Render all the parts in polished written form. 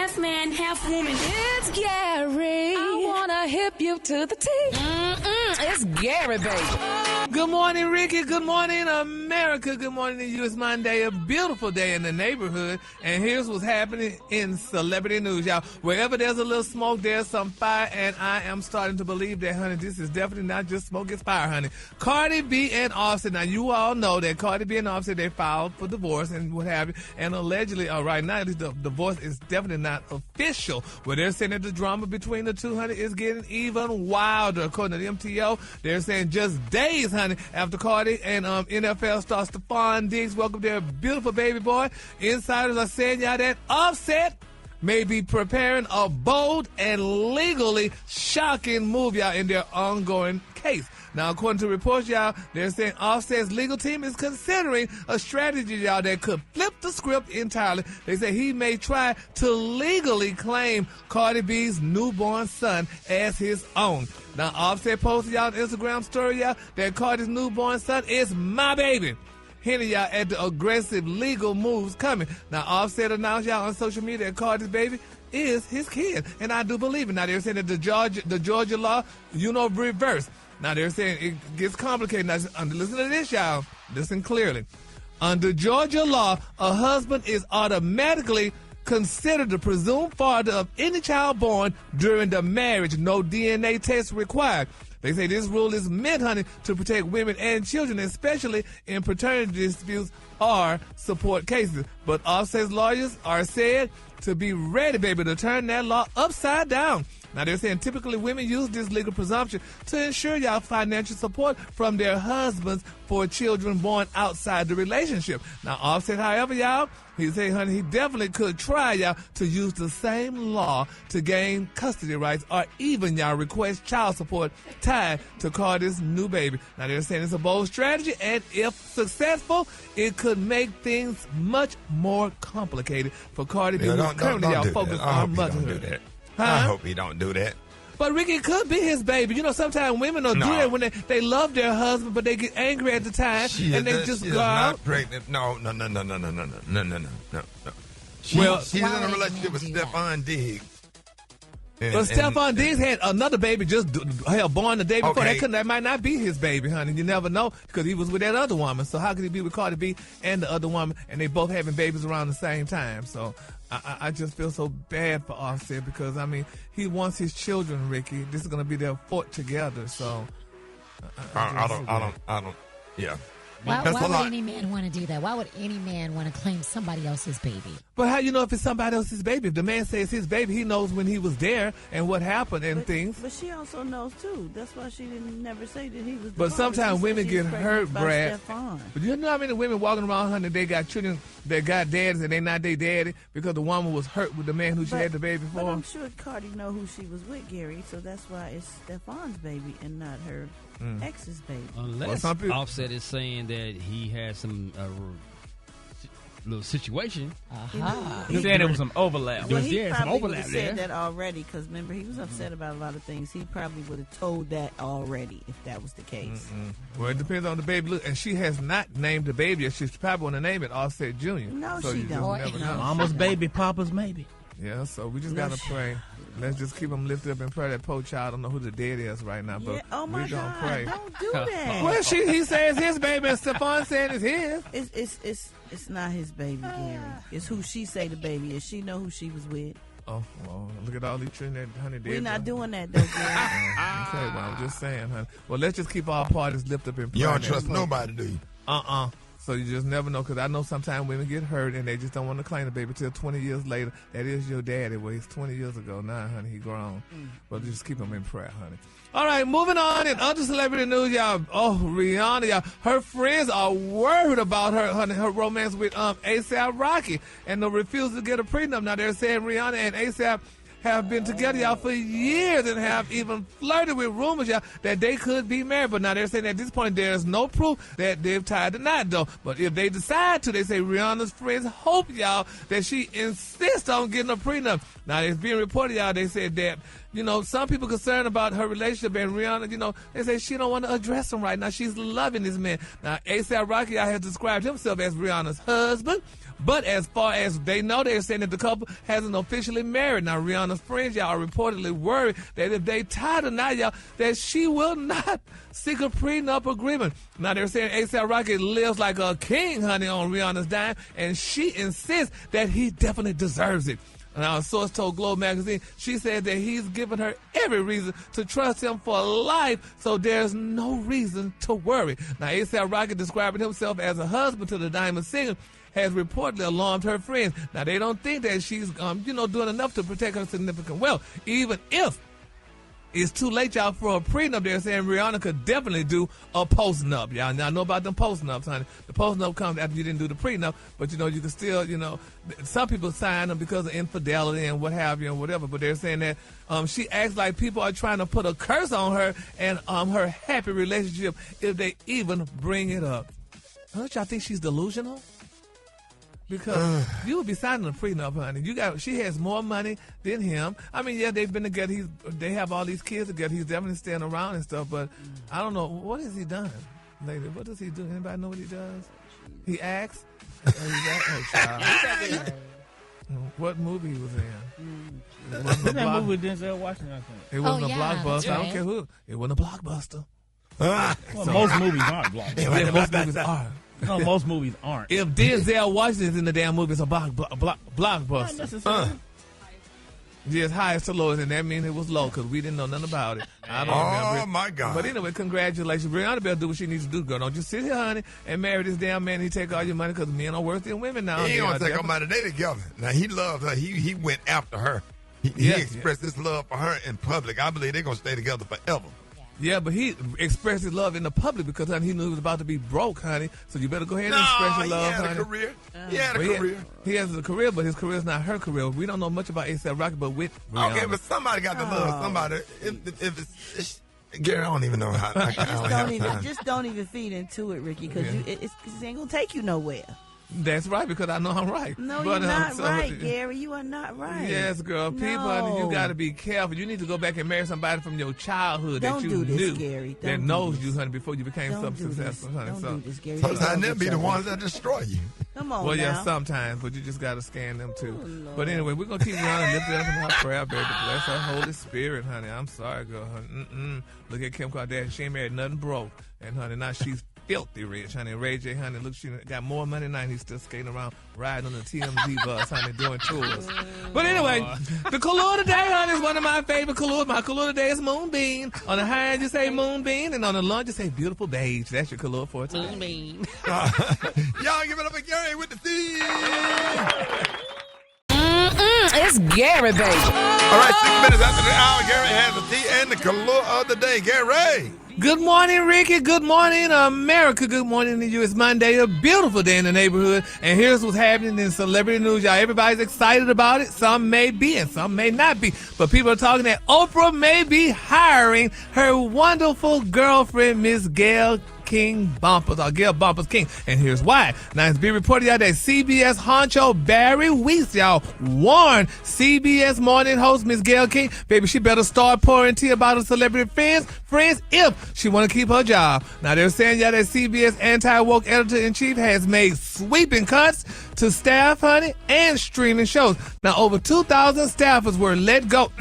half man, half woman. It's Gary. I wanna hip you to the T. It's Gary, baby. Good morning, Rickey. Good morning, America. Good morning to you. It's Monday, a beautiful day in the neighborhood. And here's what's happening in celebrity news, y'all. Wherever there's a little smoke, there's some fire. And I am starting to believe that, honey, this is definitely not just smoke, it's fire, honey. Cardi B and Offset. Now, you all know that Cardi B and Offset, they filed for divorce and what have you. And allegedly, right now, the divorce is definitely not official. Well, they're saying that the drama between the two, honey, is getting even wilder. According to the MTO, they're saying just days, honey, after Cardi and NFL star Stephon Diggs welcomed their beautiful baby boy. Insiders are saying, y'all, that Offset may be preparing a bold and legally shocking move, y'all, in their ongoing case. Now, according to reports, y'all, they're saying Offset's legal team is considering a strategy, y'all, that could flip the script entirely. They say he may try to legally claim Cardi B's newborn son as his own. Now, Offset posted, y'all, an Instagram story, y'all, that Cardi's newborn son is my baby. Hinting, y'all, at the aggressive legal moves coming. Now, Offset announced, y'all, on social media that Cardi's baby is his kid, and I do believe it. Now, they're saying that the Georgia law, reverse. Now, they're saying it gets complicated. Now, listen to this, y'all. Listen clearly. Under Georgia law, a husband is automatically considered the presumed father of any child born during the marriage. No DNA test required. They say this rule is meant, honey, to protect women and children, especially in paternity disputes or support cases. But Offset's lawyers are said to be ready, baby, to turn that law upside down. Now, they're saying typically women use this legal presumption to ensure y'all financial support from their husbands for children born outside the relationship. Now, Offset, however, y'all, he said, honey, he definitely could try, y'all, to use the same law to gain custody rights or even, y'all, request child support tied to Cardi's new baby. Now, they're saying it's a bold strategy, and if successful, it could make things much more complicated for Cardi B, who's currently, y'all, focused on motherhood. I hope he don't do that. But Rickey, it could be his baby. You know, sometimes women will do that when they love their husband, but they get angry at the time and they just go out. Not pregnant. No. She's in a relationship with Stephon Diggs. But Stephon Diggs had another baby just born the day before. Okay. That might not be his baby, honey. You never know because he was with that other woman. So how could he be with Cardi B and the other woman, and they both having babies around the same time? So I just feel so bad for Offset because, I mean, he wants his children, Rickey. This is going to be their fourth together. So I don't. Yeah. Why would any man want to do that? Why would any man want to claim somebody else's baby? But how you know if it's somebody else's baby? If the man says his baby, he knows when he was there and what happened and things. But she also knows, too. That's why she didn't never say that he was the But sometimes women get hurt, Brad. Stephon. But you know how many women walking around, honey, they got children that got daddies and they not their daddy because the woman was hurt with the man who she had the baby for? But I'm sure Cardi know who she was with, Gary, so that's why it's Stephon's baby and not her ex's baby. Unless Offset is saying that he had some little situation. He said there was some overlap. Well, he probably would have said that already because, remember, he was upset about a lot of things. He probably would have told that already if that was the case. Well, it depends on the baby. Look, and she has not named the baby yet. She's probably going to name it Offset Jr. No, so she don't. Never know. Mama's baby, Papa's maybe. Yeah, so we just got to pray. Let's just keep them lifted up in prayer. That poor child, I don't know who the dad is right now, but oh my we gonna God, pray. Don't do that. Well, he says his baby, and Stephon saying it's his. It's not his baby, Gary. It's who she say the baby is. She know who she was with. Oh, well, look at all these children that honey did. We're not doing that, though, Gary. Okay, well, I'm just saying, honey. Well, let's just keep our parties lifted up in prayer. You don't trust nobody, do you? So you just never know, because I know sometimes women get hurt and they just don't want to claim the baby till 20 years later. That is your daddy. Well, he's 20 years ago now, honey. He grown. But just keep him in prayer, honey. All right, moving on in other celebrity news, y'all. Oh, Rihanna, y'all. Her friends are worried about her romance with A$AP Rocky and the refusal to get a prenup. Now, they're saying Rihanna and A$AP have been together, y'all, for years and have even flirted with rumors, y'all, that they could be married. But now they're saying at this point there's no proof that they've tied the knot, though. But if they decide to, they say Rihanna's friends hope, y'all, that she insists on getting a prenup. Now, it's being reported, y'all, they said that, you know, some people concerned about her relationship and Rihanna, you know, they say she don't want to address him right now. She's loving this man. Now, A$AP Rocky, y'all, has described himself as Rihanna's husband. But as far as they know, they're saying that the couple hasn't officially married. Now, Rihanna's friends, y'all, are reportedly worried that if they tie tonight, y'all, that she will not seek a prenup agreement. Now, they're saying A$AP Rocky lives like a king, honey, on Rihanna's dime, and she insists that he definitely deserves it. Now, a source told Globe magazine, she said that he's given her every reason to trust him for life, so there's no reason to worry. Now, A$AP Rocky, describing himself as a husband to the Diamond singer, has reportedly alarmed her friends. Now, they don't think that she's, doing enough to protect her significant wealth. Even if it's too late, y'all, for a prenup, they're saying Rihanna could definitely do a post-nup, y'all. Now, I know about them post-nups, honey. The post-nup comes after you didn't do the prenup, but, you can still, some people sign them because of infidelity and what have you and whatever, but they're saying that she acts like people are trying to put a curse on her and her happy relationship if they even bring it up. Don't y'all think she's delusional? Because you would be signing a prenup, honey. She has more money than him. I mean, yeah, they've been together. They have all these kids together. He's definitely staying around and stuff. But I don't know, what has he done lately? What does he do? Anybody know what he does? He acts. What movie he was in? It wasn't that movie with Denzel Washington, I think. It wasn't a blockbuster. Right. I don't care who. It wasn't a blockbuster. Well, most movies aren't blockbusters. Yeah, most movies are. No, most movies aren't. If Denzel Washington's in the damn movie, it's a blockbuster. Not necessarily. Yes, highest to lowest, and that means it was low because we didn't know nothing about it. I don't remember. Oh, my God. But anyway, congratulations. Brianna better do what she needs to do, girl. Don't just sit here, honey, and marry this damn man and he take all your money because men are worse than women now. He ain't going to take her money. They together. Now, he loves her. He went after her. He expressed his love for her in public. I believe they're going to stay together forever. Yeah, but he expressed his love in the public because, honey, he knew he was about to be broke, honey. So you better go ahead and express your love, honey. He had a career. He had a career. He has a career, but his career is not her career. We don't know much about A$AP Rocky, but with Rihanna. Okay, but somebody got to love somebody. If it's Gary, I don't even know how. Just don't even feed into it, Ricky, because it ain't gonna take you nowhere. That's right, because I know I'm right. No, you're not right, Gary. You are not right. Yes, girl. No. People, you got to be careful. You need to go back and marry somebody from your childhood Don't that you do this, knew Gary. that knows you, honey, before you became something successful, honey. Don't do this, Gary. Sometimes they'll be the ones that destroy you. Come on, well, now. yeah, sometimes, but you just got to scan them too. Oh, but anyway, we're gonna keep Rihanna lifted up in our prayer, baby. Bless her Holy Spirit, honey. I'm sorry, girl. Honey. Look at Kim Kardashian. She ain't married nothing broke, and honey, now she's filthy rich, honey. Ray J, honey, look, she got more money than he's still skating around, riding on the TMZ bus, honey, doing tours. But anyway, the color today, honey, is one of my favorite colors. My color today is Moonbeam. On the high end, you say Moonbeam, and on the lunch, you say Beautiful Beige. That's your color for today. Moonbeam. Y'all give it up for Gary with the C. It's Gary, baby. All right, 6 minutes after the hour, Gary has the tea and the color of the day. Gary. Good morning, Ricky. Good morning, America. Good morning to you. It's Monday, a beautiful day in the neighborhood. And here's what's happening in celebrity news, y'all. Everybody's excited about it. Some may be and some may not be. But people are talking that Oprah may be hiring her wonderful girlfriend, Miss Gail Bumpers, or Gail Bumpers King. And here's why. Now, it's being reported y'all that CBS honcho Barry Weiss, y'all, warned CBS morning host Miss Gail King, baby, she better start pouring tea about her celebrity friends if she want to keep her job. Now, they're saying y'all that CBS anti-woke editor-in-chief has made sweeping cuts to staff, honey, and streaming shows. Now, over 2,000 staffers were let go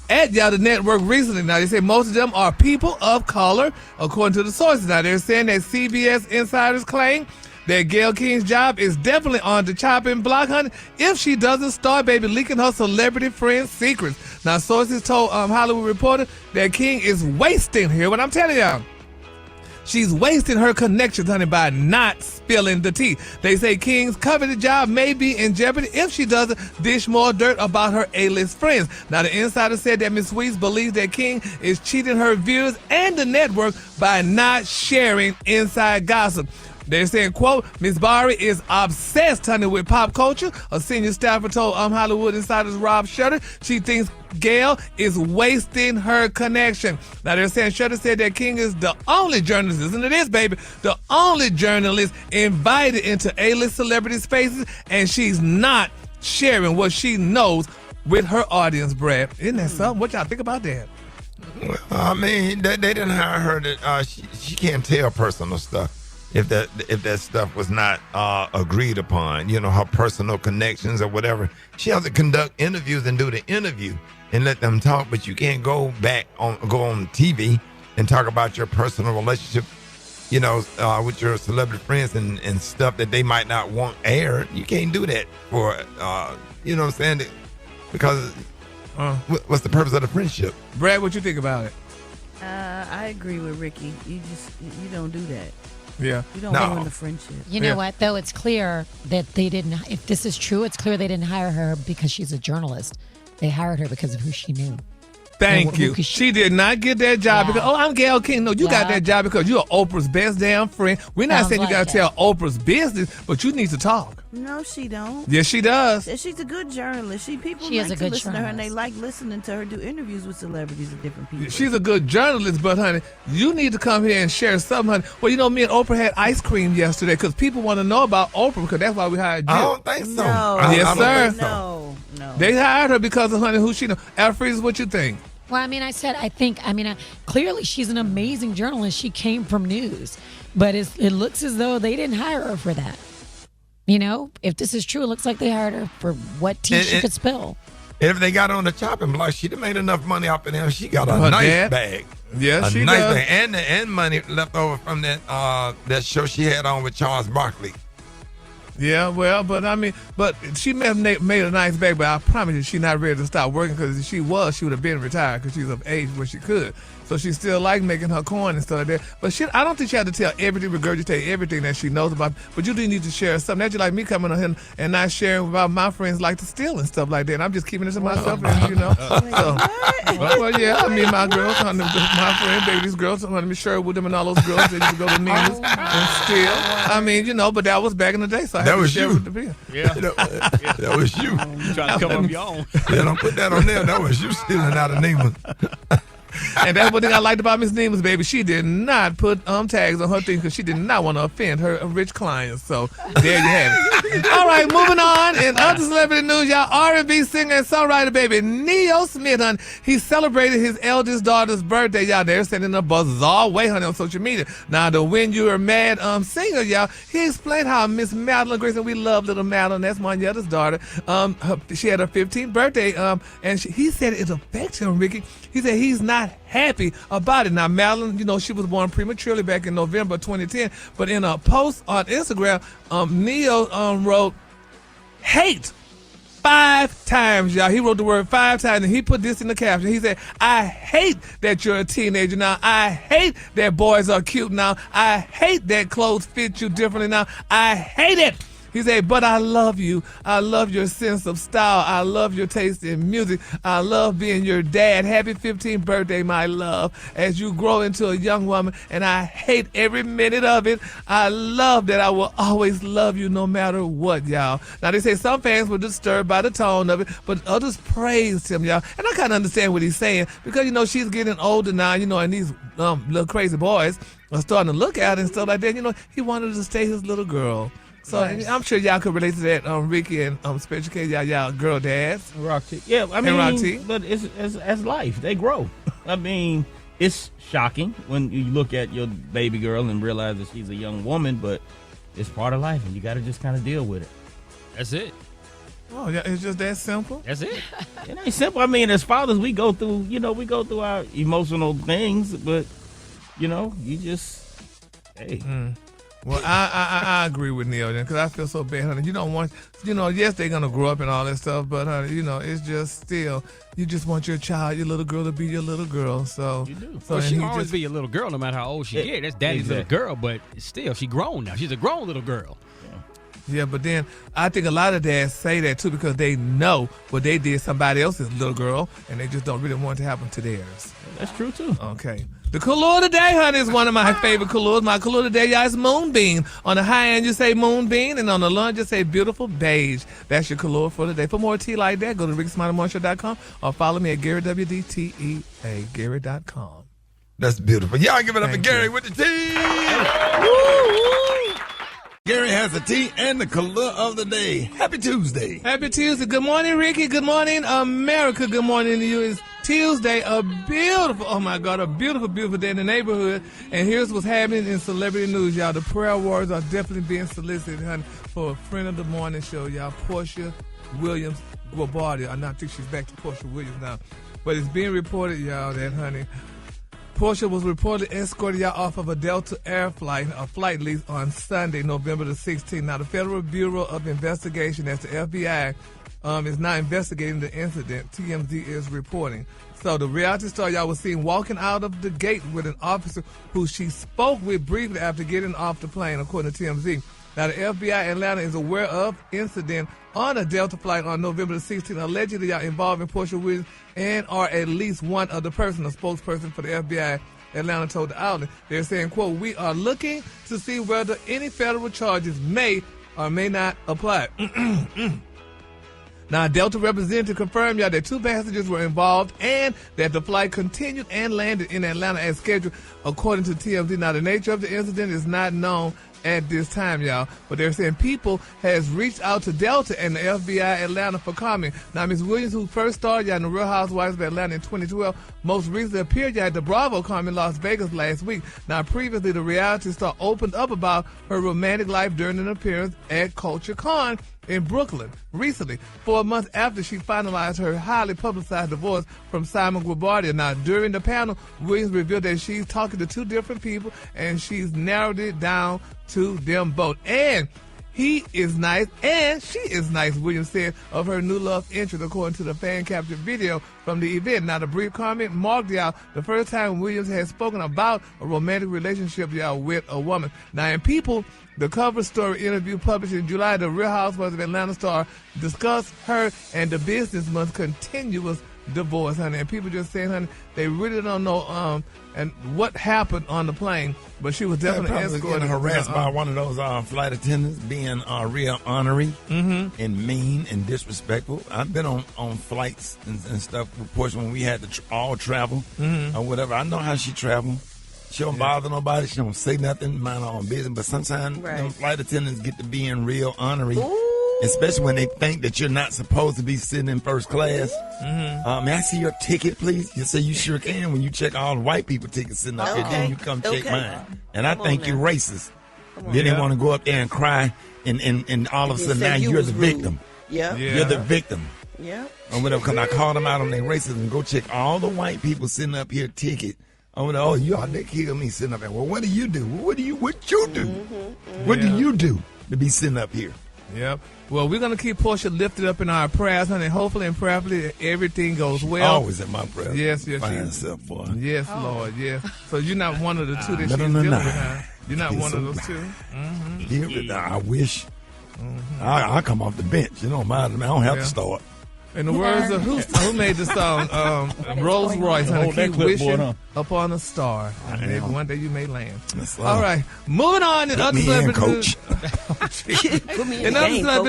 at the network recently. Now, they say most of them are people of color, according to the sources. Now, they're saying that CBS insiders claim that Gail King's job is definitely on the chopping block, honey, if she doesn't start, baby, leaking her celebrity friends' secrets. Now, sources told Hollywood Reporter that King is wasting, hear what I'm telling y'all, she's wasting her connections, honey, by not spilling the tea. They say King's coveted job may be in jeopardy if she doesn't dish more dirt about her A-list friends. Now, the insider said that Ms. Weiss believes that King is cheating her viewers and the network by not sharing inside gossip. They're saying, quote, Ms. Barry is obsessed, honey, with pop culture. A senior staffer told Hollywood Insider's Rob Shutter she thinks Gail is wasting her connection. Now, they're saying Shutter said that King is the only journalist, listen to this, baby, the only journalist invited into A-list celebrity spaces, and she's not sharing what she knows with her audience, Brad. Isn't that something? What y'all think about that? Well, I mean, they didn't hire her. That she can't tell personal stuff. if that stuff was not agreed upon, her personal connections or whatever. She has to conduct interviews and do the interview and let them talk, but you can't go on TV and talk about your personal relationship, with your celebrity friends and stuff that they might not want aired. You can't do that for, you know what I'm saying? Because what's the purpose of the friendship? Brad, what you think about it? I agree with Ricky. You don't do that. Yeah. You don't ruin the friendship. You know what, though? It's clear that they didn't, if this is true, it's clear they didn't hire her because she's a journalist. They hired her because of who she knew. Thank you. She did not get that job because, I'm Gayle King. No, you got that job because you're Oprah's best damn friend. We're not saying you got to tell Oprah's business, but you need to talk. No, she don't. Yes, she does. She's a good journalist. People she like is a to good listen journalist. to her, and they like listening to her do interviews with celebrities and different people. She's a good journalist, but, honey, you need to come here and share something, honey. Well, me and Oprah had ice cream yesterday because people want to know about Oprah because that's why we hired you. I don't think so. No. Yes, sir. No. They hired her because of, honey, who she knows. Alfred, what you think? Well, clearly she's an amazing journalist. She came from news, but it looks as though they didn't hire her for that. If this is true, it looks like they hired her for what tea she could spill. If they got on the chopping block, she'd have made enough money off of them. She got a nice bag. Yeah, she nice does. bag. And money left over from that show she had on with Charles Barkley. Yeah, well, but she may have made a nice bag, but I promise you she's not ready to stop working because if she would have been retired because she's of age where she could. So she still like making her coin and stuff like that. But I don't think she had to tell everything, regurgitate everything that she knows about. But you do need to share something. That's just like me coming on here and not sharing about my friends like to steal and stuff like that. And I'm just keeping it to myself, So, well, yeah, my girls, my friend, baby's girls, I'm sure with them and all those girls that used to go to Nina's and steal. But that was back in the day, so I had to share with the people. Yeah. That was you. You trying to come up your own. Yeah, don't put that on there. That was you stealing out of Neiman. And that's one thing I liked about Miss Neiman's, baby. She did not put tags on her thing because she did not want to offend her rich clients. So there you have it. All right, moving on. In other celebrity news, y'all, R&B singer and songwriter, baby, Neo Smith, honey, he celebrated his eldest daughter's birthday, y'all. They're sending a bizarre way, honey, on social media. Now, the When You're Mad singer, y'all, he explained how Miss Madeline Grace, and we love little Madeline, that's my youngest daughter, she had her 15th birthday, and he said it affects him, Ricky. He said he's not happy about it. Now, Madeline, she was born prematurely back in November 2010, but in a post on Instagram, Neo wrote, hate 5 times, y'all. He wrote the word 5 times, and he put this in the caption. He said, I hate that you're a teenager now. I hate that boys are cute now. I hate that clothes fit you differently now. I hate it. He said, but I love you. I love your sense of style. I love your taste in music. I love being your dad. Happy 15th birthday, my love, as you grow into a young woman, and I hate every minute of it. I love that I will always love you no matter what, y'all. Now, they say some fans were disturbed by the tone of it, but others praised him, y'all. And I kind of understand what he's saying because, she's getting older now, and these little crazy boys are starting to look at her and stuff like that. He wanted to stay his little girl. So nice. I'm sure y'all could relate to that, Ricky and Special K, y'all girl dads. Roxy. Yeah, but it's as life. They grow. It's shocking when you look at your baby girl and realize that she's a young woman, but it's part of life, and you got to just kind of deal with it. That's it. Oh, yeah, it's just that simple? That's it. It ain't simple. As fathers, we go through our emotional things, but, you just, hey. Well, I agree with Neil then because I feel so bad, honey. You don't want, yes, they're going to grow up and all that stuff, but, honey, it's just still, you just want your child, your little girl to be your little girl. So you do. So she'll always be your little girl no matter how old she gets. That's daddy's little girl, but still, she's grown now. She's a grown little girl. Yeah, but then I think a lot of dads say that too because they know what they did somebody else's little girl and they just don't really want it to happen to theirs. That's true too. Okay. The color of the day, honey, is one of my favorite colors. My color of the day, y'all, is moonbeam. On the high end, you say moonbeam, and on the low end, you say beautiful beige. That's your color for the day. For more tea like that, go to rickysmileymorshow.com or follow me at Gary, WDTEA, Gary.com. That's beautiful. Y'all give it up for Gary with the tea. Woo! Gary has the tea and the color of the day. Happy Tuesday. Happy Tuesday. Good morning, Ricky. Good morning, America. Good morning to you. Tuesday, a beautiful day in the neighborhood. And here's what's happening in celebrity news, y'all. The prayer warriors are definitely being solicited, honey, for a friend of the morning show, y'all. Portia Williams Guabardi. I not think she's back to Portia Williams now. But it's being reported, y'all, that, honey, Portia was reportedly escorted y'all off of a Delta Air flight, a flight lease on Sunday, November the 16th. Now, the Federal Bureau of Investigation, that's the FBI, is now investigating the incident, TMZ is reporting. So the reality star, y'all, was seen walking out of the gate with an officer who she spoke with briefly after getting off the plane, according to TMZ. Now, the FBI Atlanta is aware of incident on a Delta flight on November the 16th, allegedly y'all involving Portia Williams and or at least one other person, a spokesperson for the FBI Atlanta told the outlet. They're saying, quote, "We are looking to see whether any federal charges may or may not apply." Now, Delta representative confirmed, y'all, that 2 passengers were involved and that the flight continued and landed in Atlanta as scheduled, according to TMZ. Now, the nature of the incident is not known at this time, y'all, but they're saying people has reached out to Delta and the FBI Atlanta for comment. Now, Ms. Williams, who first starred y'all in the Real Housewives of Atlanta in 2012, most recently appeared y'all at the Bravo Con in Las Vegas last week. Now, previously, the reality star opened up about her romantic life during an appearance at Culture Con in Brooklyn recently, 4 months after she finalized her highly publicized divorce from Simon Guabardi. Now, during the panel, Williams revealed that she's talking to 2 different people and she's narrowed it down to them both. And he is nice and she is nice, Williams said of her new love interest, according to the fan captured video from the event. Now, the brief comment marked, y'all, the first time Williams has spoken about a romantic relationship, y'all, with a woman. Now, in People, the cover story interview published in July, the Real Housewives of Atlanta star discussed her and the businessman's continuous divorce, honey. And people just saying, honey, they really don't know and what happened on the plane, but she was definitely escorted. Harassed by one of those flight attendants, being real ornery and mean and disrespectful. I've been on flights and stuff, of course, when we had to all travel or whatever. I know how she traveled. She don't bother nobody. She don't say nothing, mind her own business. But sometimes them flight attendants get to being real ornery, especially when they think that you're not supposed to be sitting in first class. May I see your ticket, please? You say you sure can when you check all the white people tickets sitting up here. Then you come check mine. And I think you're racist. Then they want to go up there and cry, and all of a sudden now you're the victim. Yeah. You're the victim. Yeah. Or whatever, because I called them out on their racism. Go check all the white people sitting up here ticket. Oh, they kill me sitting up there. Well, what do you do? What you do? What do you do to be sitting up here? Yep. Well, we're going to keep Portia lifted up in our prayers, honey. Hopefully and prayerfully everything goes well. Always in my prayers. Yes. Find yourself for her. Yes, Lord, yes. So you're not one of the 2 that she's dealing with, huh? You're not one of those 2? I wish. I'll come off the bench. You know, I don't have to start. In the words of who made the song, Rolls Royce, honey, keep wishing upon a star. Maybe one day you may land. All right, moving on. In other celebrity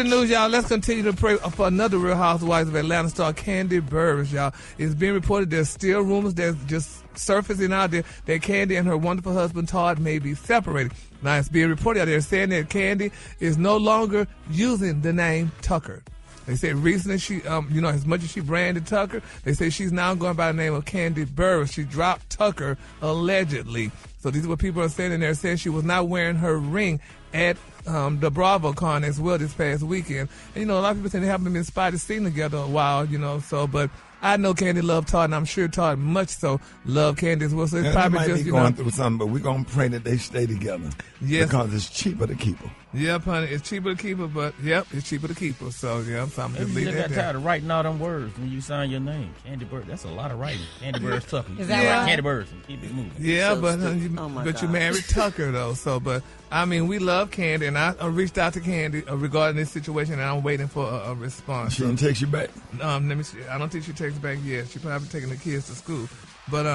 news, y'all, let's continue to pray for another Real Housewives of Atlanta star, Candy Burris, y'all. It's being reported there's still rumors that's just surfacing out there that Candy and her wonderful husband, Todd, may be separated. Now, it's being reported out there saying that Candy is no longer using the name Tucker. They say recently she, as much as she branded Tucker, they say she's now going by the name of Candy Burris. She dropped Tucker allegedly. So these are what people are saying, and they're saying she was not wearing her ring at the Bravo Con as well this past weekend. And, a lot of people say they haven't been spotted seen together a while, but I know Candy loved Todd, and I'm sure Todd much so loved Candy as well. So it's probably might just, be going through something, but we're going to pray that they stay together. Yes. Because it's cheaper to keep them. Yep, honey, it's cheaper to keep her, but it's cheaper to keep her. So, I'm Maybe you got tired of writing all them words when you sign your name. Candy Bird, that's a lot of writing. Candy Bird's tough. Is that right? Candy Birds and keep it moving. Yeah, So but you married Tucker, though. So, but, we love Candy, and I reached out to Candy regarding this situation, and I'm waiting for a response. She didn't text you back? Let me see. I don't think she texts back yet. She probably taking the kids to school. But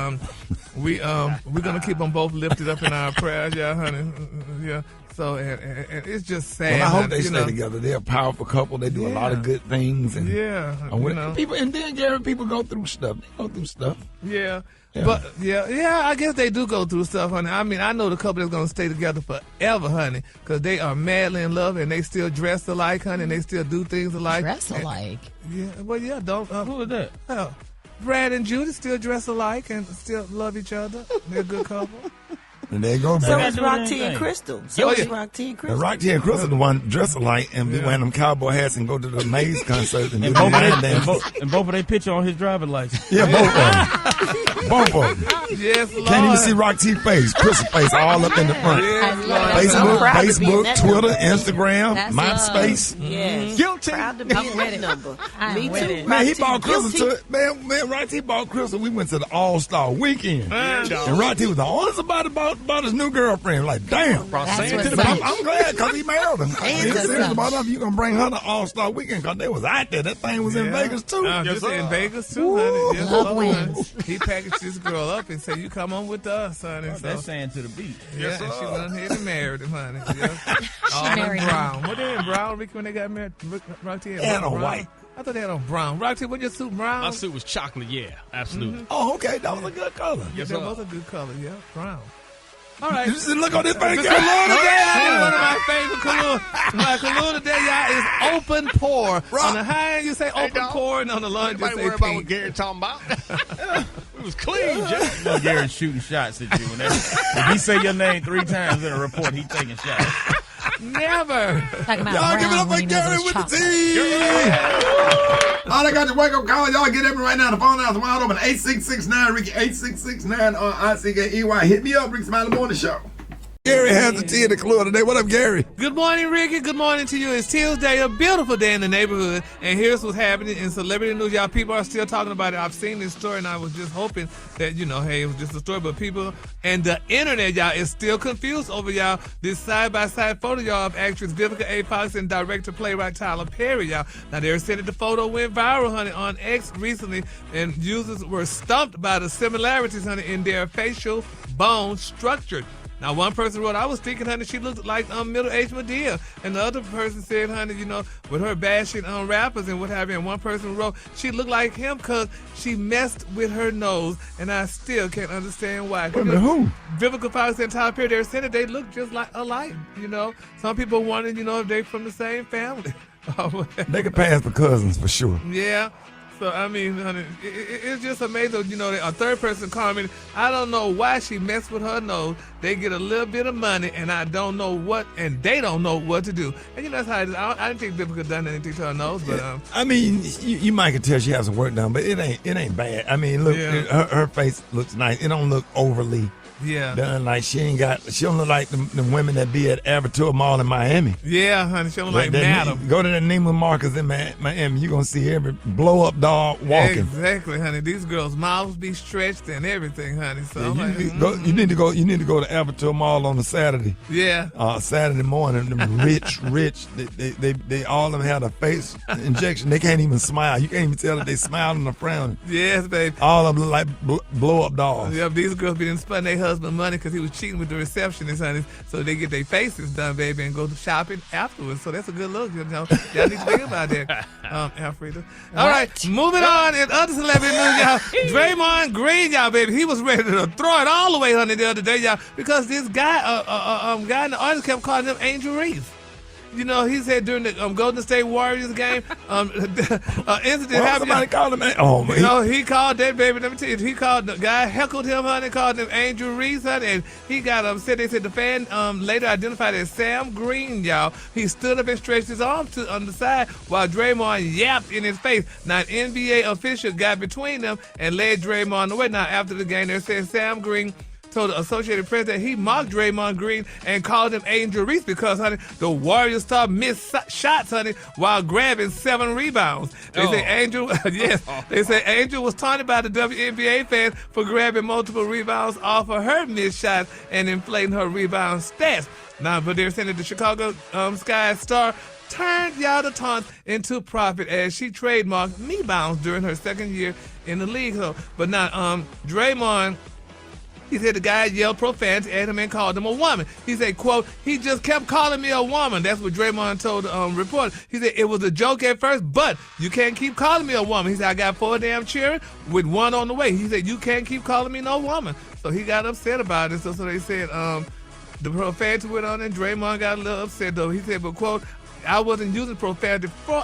we're gonna keep them both lifted up in our prayers, yeah, honey. Yeah. So and it's just sad. Well, I hope they stay together. They're a powerful couple. They do a lot of good things. And people, and then Gary, people go through stuff. They go through stuff. Yeah. But I guess they do go through stuff, honey. I know the couple that's gonna stay together forever, honey, because they are madly in love and they still dress alike, honey, and they still do things alike. Dress alike. Don't. Who is that? Brad and Judy still dress alike and still love each other. They're a good couple. And there you go, So baby. is Rock T and Crystal. So is Rock T and And Crystal. Rock T and Crystal the one dress alike and be wearing them cowboy hats and go to the Maze concert and do And the both, line of they, and, dance. both, and both of they picture on his driver's license. Yeah, both of them. Both of them. Yes, Lord. Can't even see Rock T face, Crystal face all up in the front. Yes, Lord. I'm proud to be in Facebook, that Twitter, number. Instagram, That's MySpace. Yes. Guilty. Proud to be in that number. Me with too. it. Man, he Rock T bought Crystal guilty. to it. Man, Rock T bought Crystal. We went to the All-Star Weekend. And Rock T was the only somebody about his new girlfriend. Like, damn. That's what's I'm, up. I'm glad because he married her. He that's serious up. about her. You going to bring her to All-Star Weekend because they was out there. That thing was in Vegas, too. Just in Vegas too, honey. Yes, Love Lord. wins. He packaged this girl up and said, "You come on with us, honey." So, That's saying to the beat. yeah, and she went ahead and married him, honey. Yeah. All in married him. brown. What they in brown, Ricky, when they got married? Rock T had And on brown. white. I thought they had on brown. Rock T, was your suit brown? My suit was chocolate, yeah, absolutely. Oh, okay. That was a good color. Yeah, Yes, that sir. was a good color. Yeah, brown. All right. You just look on this thing. The Kahlua today, honey, one of my favorite Kahlua. My Kahlua today, y'all, is open pour. On the high end, you say open dog. pour, and on the low end, you Anybody say worry about what pink. Gary talking about? It was clean, Jeff. You know Gary's shooting shots at you. If he say your name 3 times in a report, he taking shots. Never. Talking about Y'all give it up brown when for he knows Gary it's with the chocolate. T. All I got to wake up call. Y'all get everyone right now. The phone lines wide open. 8669 Ricky 8669 on ICKEY. Hit me up, Ricky Smiley Morning Show. Gary has the tea in the clue today. What up, Gary? Good morning, Ricky. Good morning to you. It's Tuesday, a beautiful day in the neighborhood. And here's what's happening in celebrity news. Y'all, people are still talking about it. I've seen this story, and I was just hoping that, hey, it was just a story. But people and the internet, y'all, is still confused over, y'all, this side-by-side photo, y'all, of actress Vivica A. Fox and director-playwright Tyler Perry, y'all. Now, they're saying that the photo went viral, honey, on X recently, and users were stumped by the similarities, honey, in their facial bone structure. Now, one person wrote, "I was thinking, honey, she looked like middle-aged Madea." And the other person said, honey, with her bashing on rappers and what have you. And one person wrote, "She looked like him because she messed with her nose." And I still can't understand why. Wait a minute, who? Vivica Fox and Tyler Perry, they said that they look just like alike, Some people wondered, if they're from the same family. They could pass for cousins for sure. Yeah. So, I mean, honey, it's just amazing. A third person commented, "I don't know why she messed with her nose. They get a little bit of money, and I don't know what, and they don't know what to do." And that's how it is. I didn't think Vivica done anything to her nose, but I mean, you might could tell she has some work done, but it ain't bad. I mean, look, Yeah. her face looks nice. It don't look overly yeah. done. Like she don't look like the women that be at Avatar Mall in Miami. Yeah, honey, she don't like That- Madam. Go to the Neiman Marcus in Miami. You're going to see every blow-up dog walking. Exactly, honey. These girls' mouths be stretched and everything, honey. So Yeah, I'm like, you need to go to Avatar Mall on a Saturday. yeah. Saturday morning, them rich. They all of them had a face injection. They can't even smile. You can't even tell that they smiling or frowning. Yes, baby. All of them look like blow-up dogs. Yeah, these girls be done spending their husband money because he was cheating with the receptionist, honey. So they get their faces done, baby, and go to shopping afterwards. So that's a good look, Y'all need to think about that, Alfreda. All right, moving on. In other celebrity news, y'all, Draymond Green, y'all, baby, he was ready to throw it all away, honey, the other day, y'all, because this guy in the audience kept calling him Angel Reese. He said during the Golden State Warriors game, incident happened. Somebody called him. Oh, man. He called that baby. Let me tell you, he called the guy, heckled him, honey, called him Angel Reese, honey, and he got upset. They said the fan later identified as Sam Green, y'all. He stood up and stretched his arms on the side while Draymond yapped in his face. Now, an NBA official got between them and led Draymond away. Now, after the game, they said Sam Green told the Associated Press that he mocked Draymond Green and called him Angel Reese because, honey, the Warriors star missed shots, honey, while grabbing 7 rebounds. They say Angel, they say Angel was taunted by the WNBA fans for grabbing multiple rebounds off of her missed shots and inflating her rebound stats. Now, but they're saying that the Chicago Sky star turned the taunts into profit as she trademarked me-bounds during her second year in the league. So, but now, Draymond, he said the guy yelled profanity at him and called him a woman. He said, quote, "He just kept calling me a woman." That's what Draymond told the reporter. He said, "It was a joke at first, but you can't keep calling me a woman." He said, "I got 4 damn children with 1 on the way." He said, "You can't keep calling me no woman." So he got upset about it. So they said the profanity went on and Draymond got a little upset though. He said, but quote, I wasn't using profanity for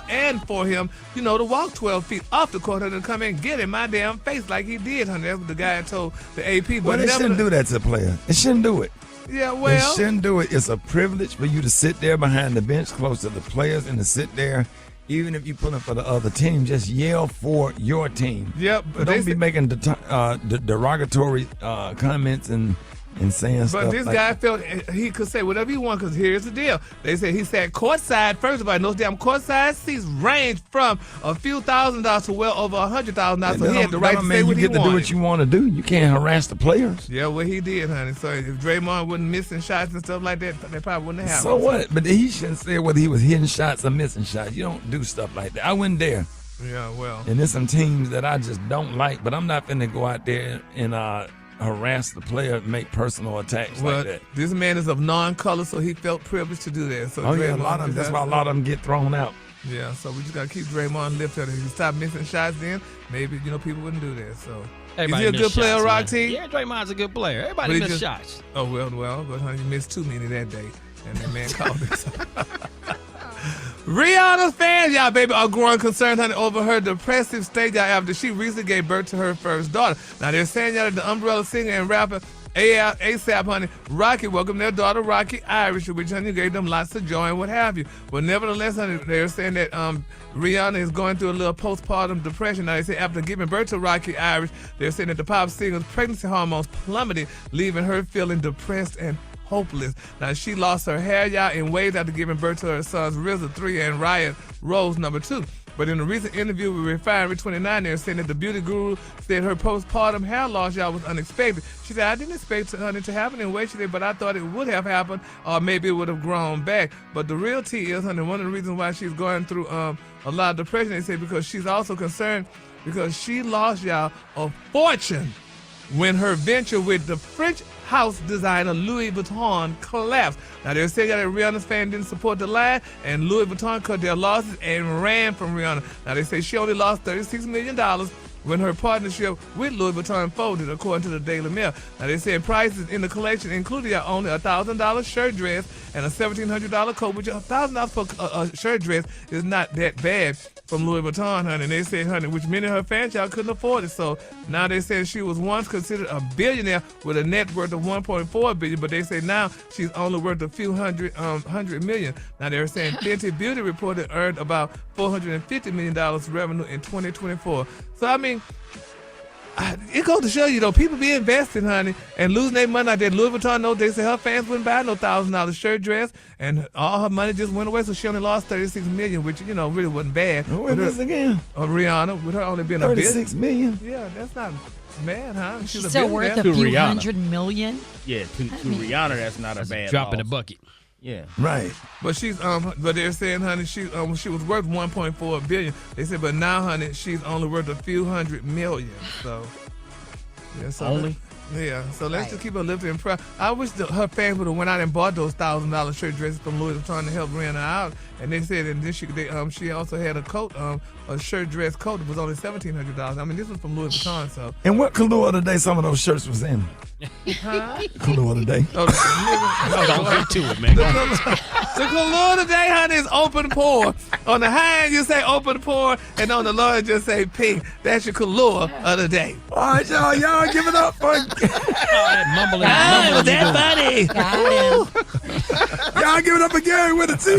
him, to walk 12 feet off the court and come in and get in my damn face like he did, honey. That's what the guy told the AP. Well, they shouldn't do that to a player. They shouldn't do it. Yeah, well. They shouldn't do it. It's a privilege for you to sit there behind the bench close to the players and to sit there. Even if you put it for the other team, just yell for your team. Yep. But don't be making derogatory comments and saying stuff. But this guy felt he could say whatever he wanted because here's the deal. They said he sat courtside. First of all, those damn courtside seats range from a few $1,000s to well over $100,000. So he had the right to say what he wanted. You get to do what you want to do. You can't harass the players. Yeah, well, he did, honey. So if Draymond wasn't missing shots and stuff like that, they probably wouldn't have happened. So what? But he shouldn't say whether he was hitting shots or missing shots. You don't do stuff like that. I went there. Yeah, well. And there's some teams that I just don't like, but I'm not finna go out there and harass the player, make personal attacks like that. This man is of non-color, so he felt privileged to do that. So that's why a lot of them get thrown out. Yeah, so we just gotta keep Draymond lifted. If he stopped missing shots, then maybe people wouldn't do that. So everybody is he a good player, shots, Rock T? Yeah, Draymond's a good player. Everybody missed shots. Oh well, but honey, you missed too many that day, and that man called us. Rihanna's fans, y'all, baby, are growing concerned, honey, over her depressive state, y'all, after she recently gave birth to her first daughter. Now, they're saying, y'all, that the Umbrella singer and rapper ASAP, honey, Rocky welcomed their daughter, Rocky Irish, which, honey, gave them lots of joy and what have you. But nevertheless, honey, they're saying that Rihanna is going through a little postpartum depression. Now, they say after giving birth to Rocky Irish, they're saying that the pop singer's pregnancy hormones plummeted, leaving her feeling depressed and hopeless. Now, she lost her hair, y'all, in waves after giving birth to her sons, RZA 3 and Riot Rose number 2. But in a recent interview with Refinery 29, they're saying that the beauty guru said her postpartum hair loss, y'all, was unexpected. She said, I didn't expect it to happen in a way, she said, but I thought it would have happened, or maybe it would have grown back. But the real tea is, honey, one of the reasons why she's going through a lot of depression, they say, because she's also concerned because she lost, y'all, a fortune when her venture with the French house designer Louis Vuitton collapsed. Now, they're saying that Rihanna's fans didn't support the line, and Louis Vuitton cut their losses and ran from Rihanna. Now, they say she only lost $36 million when her partnership with Louis Vuitton folded, according to the Daily Mail. Now, they said prices in the collection included only a $1,000 shirt dress and a $1,700 coat, which $1,000 for a shirt dress is not that bad from Louis Vuitton, honey. And they said, honey, which many of her fans, y'all, couldn't afford it. So now they said she was once considered a billionaire with a net worth of $1.4 billion, but they say now she's only worth a few hundred million. Now they're saying Fenty Beauty reported earned about $450 million revenue in 2024. So I mean, it goes to show you, though, people be investing, honey, and losing their money. Like that Louis Vuitton note, they say her fans wouldn't buy no $1,000 shirt dress, and all her money just went away, so she only lost $36 million, which, really wasn't bad. Who is this again? Rihanna, with her only being $36 million? Yeah, that's not bad, huh? She's still worth a few $100 million? Yeah, to Rihanna, that's not a bad drop loss. in the bucket. Yeah. Right. But she's but they're saying, honey, she was worth $1.4 billion. They said, but now, honey, she's only worth a few $100 million. So yeah, so only? So let's just keep her lifted in prayer. I wish her fans would have went out and bought those $1,000 shirt dresses from Louis Vuitton to help Rihanna out. And they said, and then she also had a coat, a shirt dress coat that was only $1,700. I mean, this was from Louis Vuitton. So. And what color of the day some of those shirts was in? Color of the day. Don't get to it, man. The color today, honey, is open pore. On the high end, you say open pore, and on the low end, just say pink. That's your color of the day. All right, y'all give it up for mumbling. Was that funny? y'all give it up for Gary with a T.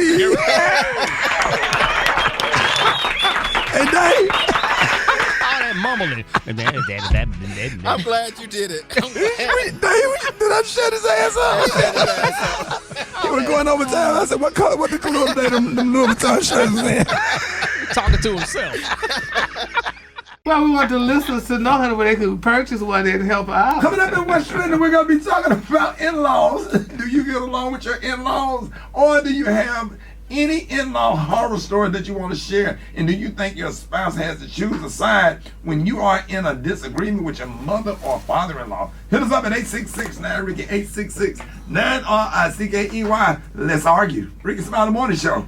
Hey, Dave. All that mumbling. I'm glad you did it. Did I shut his ass up? He was going over time. I said, what the color of the day them Louis Vuitton shirts was in? Talking to himself. Well, we want the listeners to know, honey, where they could purchase one and help out. Coming up in West Virginia, we're going to be talking about in-laws. Do you get along with your in-laws, or do you have any in-law horror story that you want to share? And do you think your spouse has to choose a side when you are in a disagreement with your mother or father-in-law? Hit us up at 866-9-RICKEY, 866-9-RICKEY. Let's argue. Rickey Smiley Morning Show.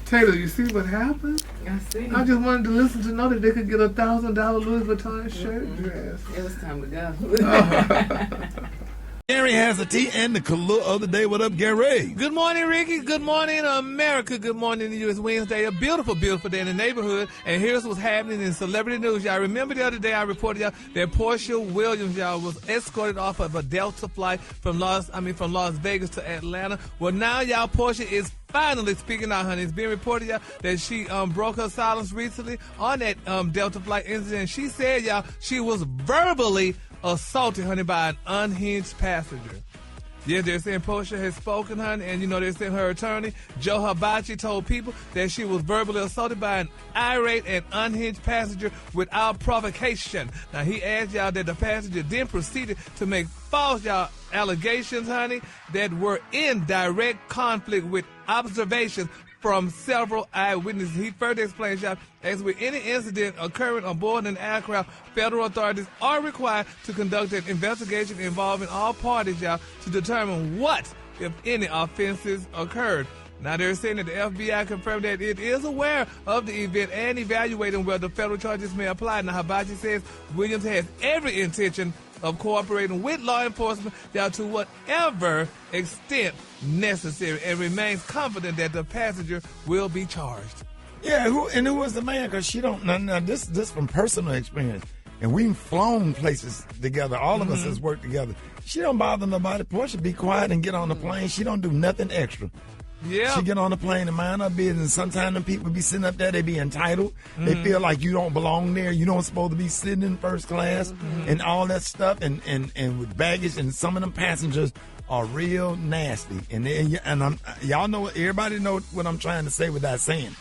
Taylor, you see what happened? I see. I just wanted to listen to know that they could get a $1,000 Louis Vuitton shirt dress. It was time to go. Gary has a tea and the color of the day. What up, Gary? Good morning, Ricky. Good morning, America. Good morning to you. It's Wednesday, a beautiful, beautiful day in the neighborhood. And here's what's happening in celebrity news. Y'all remember the other day I reported y'all that Portia Williams, y'all, was escorted off of a Delta flight from Las Vegas to Atlanta. Well, now, y'all, Portia is finally speaking out, honey. It's being reported, y'all, that she broke her silence recently on that Delta flight incident. She said, y'all, she was verbally assaulted, honey, by an unhinged passenger. Yes, they're saying Portia has spoken, honey, and, they're saying her attorney, Joe Hibachi, told people that she was verbally assaulted by an irate and unhinged passenger without provocation. Now, he asked y'all that the passenger then proceeded to make false, y'all, allegations, honey, that were in direct conflict with observations from several eyewitnesses. He further explains, y'all, as with any incident occurring on board an aircraft, federal authorities are required to conduct an investigation involving all parties, y'all, to determine what, if any, offenses occurred. Now, they're saying that the FBI confirmed that it is aware of the event and evaluating whether federal charges may apply. Now, Hibachi says Williams has every intention of cooperating with law enforcement down to whatever extent necessary and remains confident that the passenger will be charged. Yeah, who was the man? Because she don't. Now, this from personal experience, and we've flown places together. All of us has worked together. She don't bother nobody. Portia be quiet and get on the plane. She don't do nothing extra. Yeah. She get on the plane and mind her business. Sometimes them people be sitting up there, they be entitled. They feel like you don't belong there. You don't supposed to be sitting in first class and all that stuff and with baggage. And some of them passengers are real nasty. And y'all know, everybody know what I'm trying to say with that saying.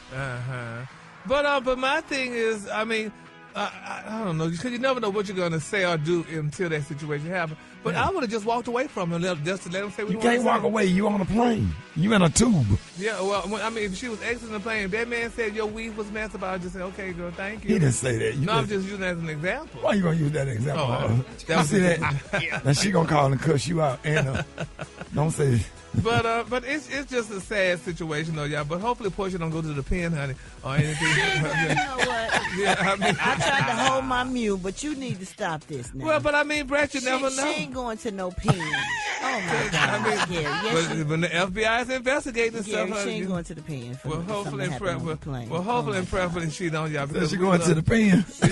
But my thing is, I mean, I don't know, because you never know what you're going to say or do until that situation happens. But I would have just walked away from him just to let him say what he You can't walk away. You on a plane. You in a tube. Yeah, well, I mean, if she was exiting the plane, if that man said your weave was messed up, I would just say, okay, girl, thank you. He didn't say that. I'm just using that as an example. Why you going to use that example? You see that? Now she going to call and cuss you out. And don't say But it's just a sad situation, though, y'all. But hopefully Portia don't go to the pen, honey, or anything. You know what? Yeah, I mean, I tried to hold my mule, but you need to stop this now. well, but I mean, Brett, you never know. She ain't going to no pen. Oh my God, Gary. Yes, when the FBI is investigating Gary, stuff, she ain't going to the pen. well, hopefully and prayerfully she don't, y'all. that. She going to the pen. She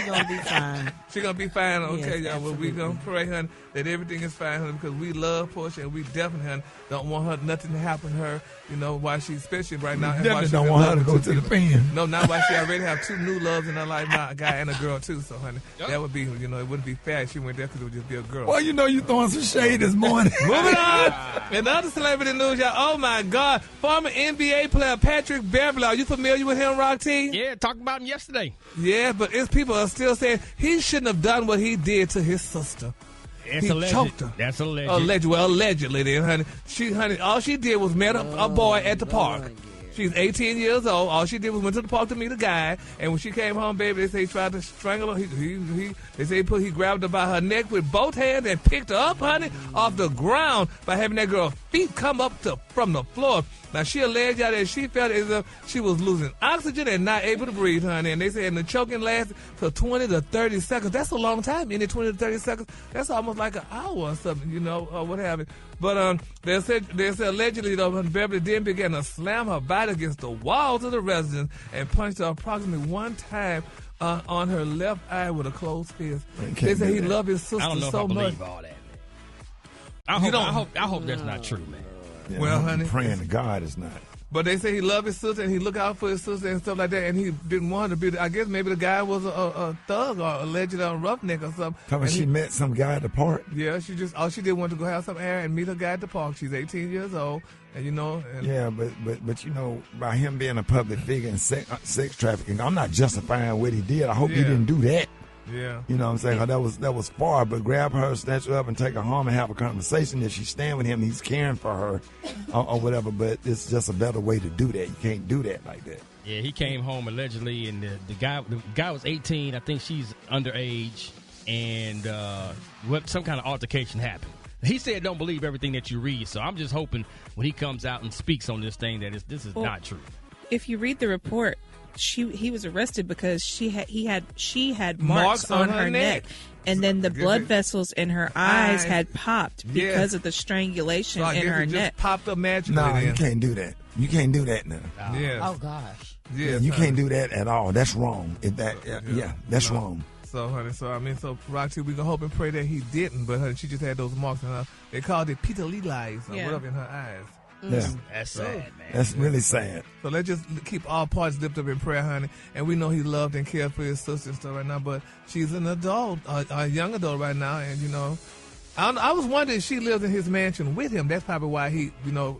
gonna be fine. She gonna be fine, okay, Yes, y'all. Well, we gonna pray, honey, that everything is fine, honey, because we love Portia and we definitely, honey, don't want her nothing to happen to her. While she's especially right now. Definitely don't want her to go to the pen. No, not while she already have two new loves in her life now, a guy and a girl too. So, honey, that would be, it wouldn't be fair if she went there because it would just be a girl. Well, you throwing some shade this morning. Moving on. In other celebrity news, y'all. Oh my God, former NBA player Patrick Beverly. Are you familiar with him, Rock T? Yeah, talked about him yesterday. Yeah, but people are still saying he shouldn't have done what he did to his sister. He choked her. That's alleged. Allegedly, then, honey. All she did was met a boy at the park. She's 18 years old. All she did was went to the park to meet a guy. And when she came home, baby, they say he tried to strangle her. They say he grabbed her by her neck with both hands and picked her up, honey, off the ground by having that girl's feet come up from the floor. Now, she alleged that she felt as if she was losing oxygen and not able to breathe, honey. And they said the choking lasted for 20 to 30 seconds. That's a long time. Any 20 to 30 seconds, that's almost like an hour or something, or what have you. But they said allegedly, though, Beverly then began to slam her body against the walls of the residence and punched her approximately one time on her left eye with a closed fist. They said he loved his sister I don't know so if I much. believe all that, man. I hope that's not true, man. Yeah, Well, I'm honey, praying to God it's not. But they say he loved his sister and he looked out for his sister and stuff like that, and he didn't want her to be. I guess maybe the guy was a thug or allegedly a roughneck or something. Tell me she met some guy at the park. Yeah, all she did was to go have some air and meet a guy at the park. She's 18 years old, and Yeah, but by him being a public figure and sex trafficking, I'm not justifying what he did. I hope he didn't do that. Yeah. You know what I'm saying? That was far, but grab her, snatch her up, and take her home and have a conversation. If she's staying with him, he's caring for her or whatever, but it's just a better way to do that. You can't do that like that. Yeah, he came home allegedly, and the guy was 18. I think she's underage, and some kind of altercation happened. He said don't believe everything that you read, so I'm just hoping when he comes out and speaks on this thing that this is not true. If you read the report, he was arrested because she had marks on her neck. And then the blood vessels in her eyes had popped because of the strangulation in her neck. Popped up magically. No, you can't do that. You can't do that now. Yes. Oh gosh. Yes, you can't do that at all. That's wrong. If that, that's wrong. So, honey, so Roxy, we gonna hope and pray that he didn't, but honey, she just had those marks in her. They called it Peter Lee eyes or whatever in her eyes. Yeah. That's sad, man. That's really sad. So let's just keep all parts lifted up in prayer, honey. And we know he loved and cared for his sister and stuff right now, but she's an adult, a young adult right now, and you know, I was wondering if she lived in his mansion with him. That's probably why he,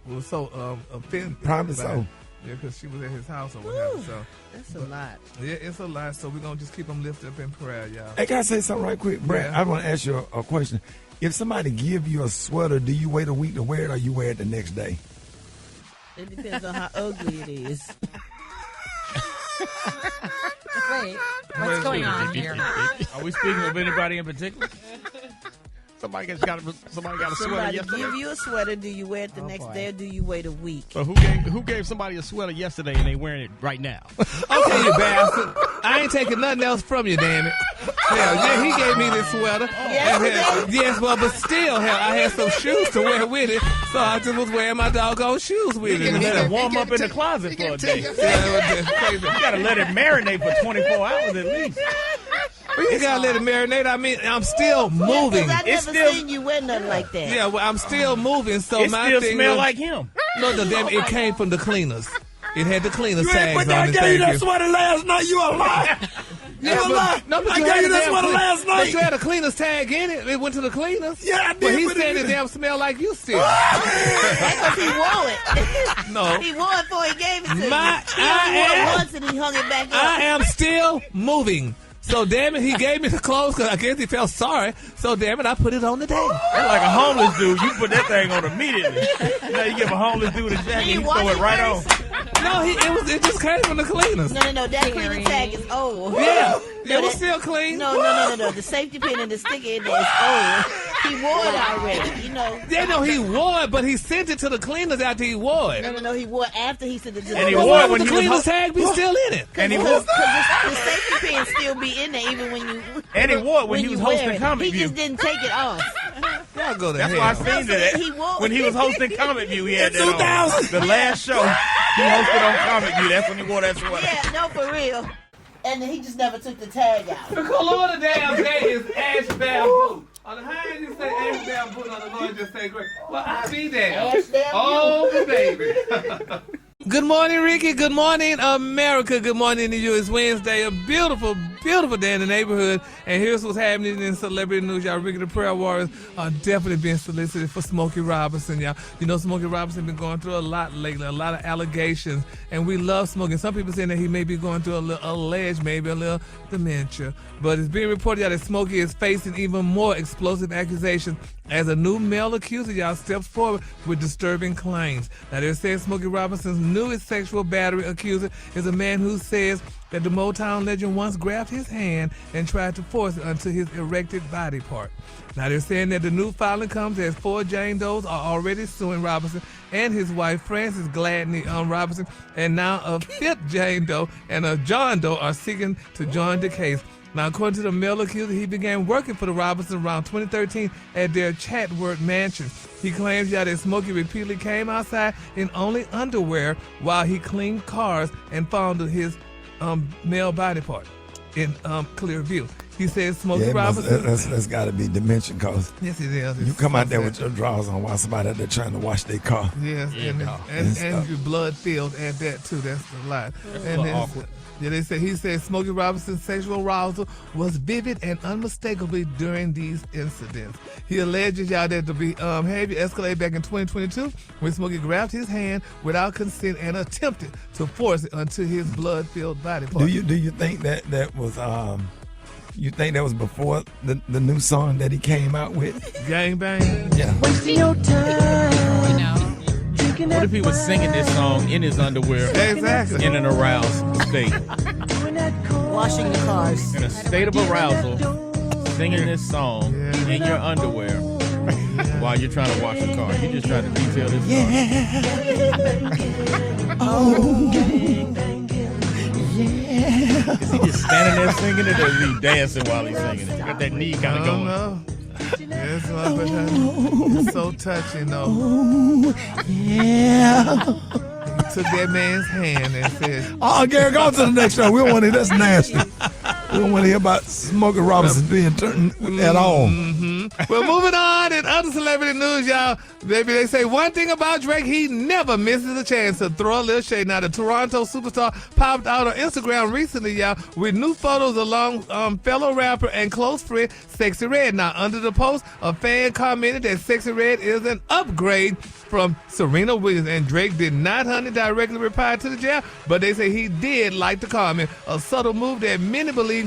was so offended. Probably so. Yeah, because she was at his house or whatever. So that's a lot. Yeah, it's a lot. So we're gonna just keep him lifted up in prayer, y'all. Hey, can I say something right quick, Brad? Yeah. I want to ask you a question. If somebody give you a sweater, do you wait a week to wear it, or you wear it the next day? It depends on how ugly it is. Wait, what's going on here? Are we speaking of anybody in particular? Somebody got a sweater Somebody yesterday. give you a sweater, do you wear it the next day or do you wait a week? So who gave somebody a sweater yesterday and they wearing it right now? Okay, you bastard. I ain't taking nothing else from you, damn it. Hell, yeah, he gave me this sweater. Yes, well, but still, hell, I had some shoes to wear with it, so I just was wearing my doggone shoes with it. Let it warm up in the closet for a day. Yeah, crazy. You gotta let it marinate for 24 hours at least. Well, you gotta let it marinate. I mean, I'm still moving. I never seen you wear nothing like that. Yeah, well, I'm still moving, so It my still thing smell was- like him. No, damn it came from the cleaners. It had the cleaners You ain't tags put that. I on it. gave you Thank that you. sweater last night. You a lie. You a lie. No, but I you gave had you the that damn sweater clean- last But night. you had a cleaner's tag in it. It went to the cleaners. Yeah, I did. But he but said it damn smell like you still. Because he wore it. No. He wore it before he gave it to you. He I only wore am- it once and he hung it back up. I am still moving. So damn it, he gave me the clothes because I guess he felt sorry. So damn it, I put it on the day. That's like a homeless dude. You put that thing on immediately. You know, you give a homeless dude a jacket, he throw it right on. No, it just came from the cleaners. No. That cleaning tag is old. Yeah, No, it was that- still clean. No. The safety pin and the sticker in there is old. He wore it already, you know. Yeah, no, he wore it, but he sent it to the cleaners after he wore it. No. He wore it after he sent it to the And he cleaners. wore it Why when would the he was cleaners tag be still in it? And he Because wore the safety pin still be in there even when you. And he wore it when he was you wear hosting it. Comic He View. just didn't take it off. Y'all go to That's hell. why I seen that. He wore When he was hosting Comic View, he had that 2000. on. The last show he hosted on Comic View, that's when he wore that sweater. Yeah, no, for real. And he just never took the tag out. The color of the damn day is ash bamboo. On the high you say ash bamboo, on the low just say great. Well, I be there. Ash bamboo. Oh, baby. Good morning, Ricky. Good morning, America. Good morning to you. It's Wednesday, a beautiful, beautiful day in the neighborhood. And here's what's happening in celebrity news. Y'all, Ricky the Prayer Warriors are definitely being solicited for Smokey Robinson, y'all. You know, Smokey Robinson been going through a lot lately, a lot of allegations. And we love Smokey. Some people saying that he may be going through a little dementia. But it's being reported, y'all, that Smokey is facing even more explosive accusations as a new male accuser, y'all, steps forward with disturbing claims. Now, they're saying Smokey Robinson's newest sexual battery accuser is a man who says that the Motown legend once grabbed his hand and tried to force it onto his erected body part. Now, they're saying that the new filing comes as 4 Jane Does are already suing Robinson and his wife, Frances Gladney Robinson, and now a 5th Jane Doe and a John Doe are seeking to join the case. Now, according to the male accuser, he began working for the Robinsons around 2013 at their Chatworth mansion. He claims that Smokey repeatedly came outside in only underwear while he cleaned cars and found his male body part in clear view. He says Smokey Robinson. That's got to be dementia, cause Yes, it is. you come out there with your drawers on while somebody out there trying to wash their car. Yes, and your blood filled at that too. That's a lot. And then, awkward. yeah, he said Smokey Robinson's sexual arousal was vivid and unmistakably during these incidents. He alleges y'all that the behavior escalated back in 2022 when Smokey grabbed his hand without consent and attempted to force it onto his blood-filled body part. Do you think that was you think that was before the new song that he came out with? Gang bang? Yeah. You know. What if he was singing this song in his underwear Exactly. in an aroused state? Washing the cars. In a state of arousal, singing this song in your underwear while you're trying to wash the car. You just trying to detail this song. standing there singing it, or is he dancing while he's singing it? Got that knee kind of going. No. Yes, but it's so touching, though. Yeah. He took that man's hand and said, Oh, Gary, go to the next show. We don't want to hear that's nasty. We don't want to hear about Smokey Robinson being turned at all. Well, moving on in other celebrity news, y'all. Baby, they say one thing about Drake, he never misses a chance to throw a little shade. Now, the Toronto superstar popped out on Instagram recently, y'all, with new photos along fellow rapper and close friend Sexy Red. Now, under the post, a fan commented that Sexy Red is an upgrade from Serena Williams, and Drake did not, honey, directly reply to the jab, but they say he did like the comment, a subtle move that many believe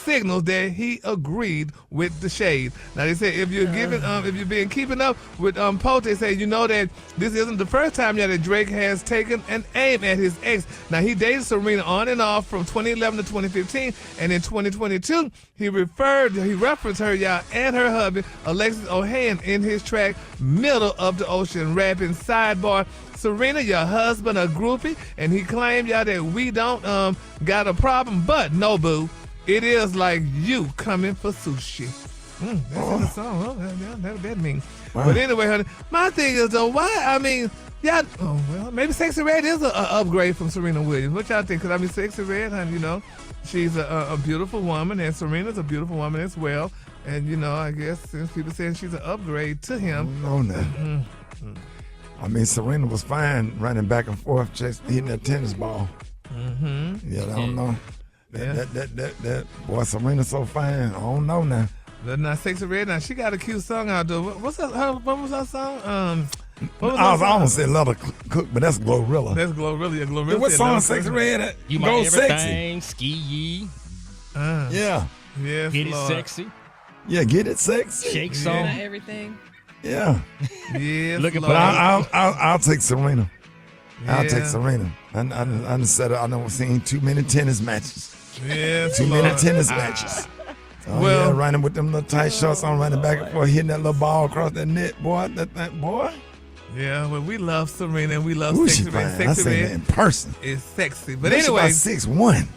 signals that he agreed with the shade. Now they say if you've been keeping up with posts, they say you know that this isn't the first time yet that Drake has taken an aim at his ex. Now he dated Serena on and off from 2011 to 2015, and in 2022 he referenced her, y'all, and her hubby Alexis Ohanian in his track "Middle of the Ocean," rapping sidebar, Serena, your husband a groupie, and he claimed, y'all, that we don't got a problem, but no, boo, it is like you coming for sushi. That's in the song. Oh, what that means. Wow. But anyway, honey, my thing is, though, why? I mean, yeah, maybe Sexy Red is an upgrade from Serena Williams. What y'all think? Because, I mean, Sexy Red, honey, you know, she's a beautiful woman, and Serena's a beautiful woman as well. And, you know, I guess since people saying she's an upgrade to him. No. I mean, Serena was fine running back and forth, just hitting that tennis ball. Yeah, I don't know. That boy, Serena's so fine. I don't know now. But now, Sexy Red, now she got a cute song out there. What was that song? I almost said Let Her Cook, but that's Glorilla. That's Glorilla. Yeah, Glorilla. Yeah, what song Sexy Red? You Go might Sexy. everything, ski ye. Yeah. Yes, Get Lord. it sexy. Yeah, get it sexy. Shake song. Not everything. Yeah. Yes, Looking Lord. But I'll take Serena. I'll Yeah. take Serena. I done said I done seen too many tennis matches. Yes, Too Lord. many tennis matches. Oh, Well- yeah, running with them little tight shorts on, running back and forth, hitting that little ball across that net, boy. That boy. Yeah, well, we love Serena and we love Ooh, she Sexy fine. Red. I Sexy seen that Red in person. is sexy. But She's anyway, about 6'1".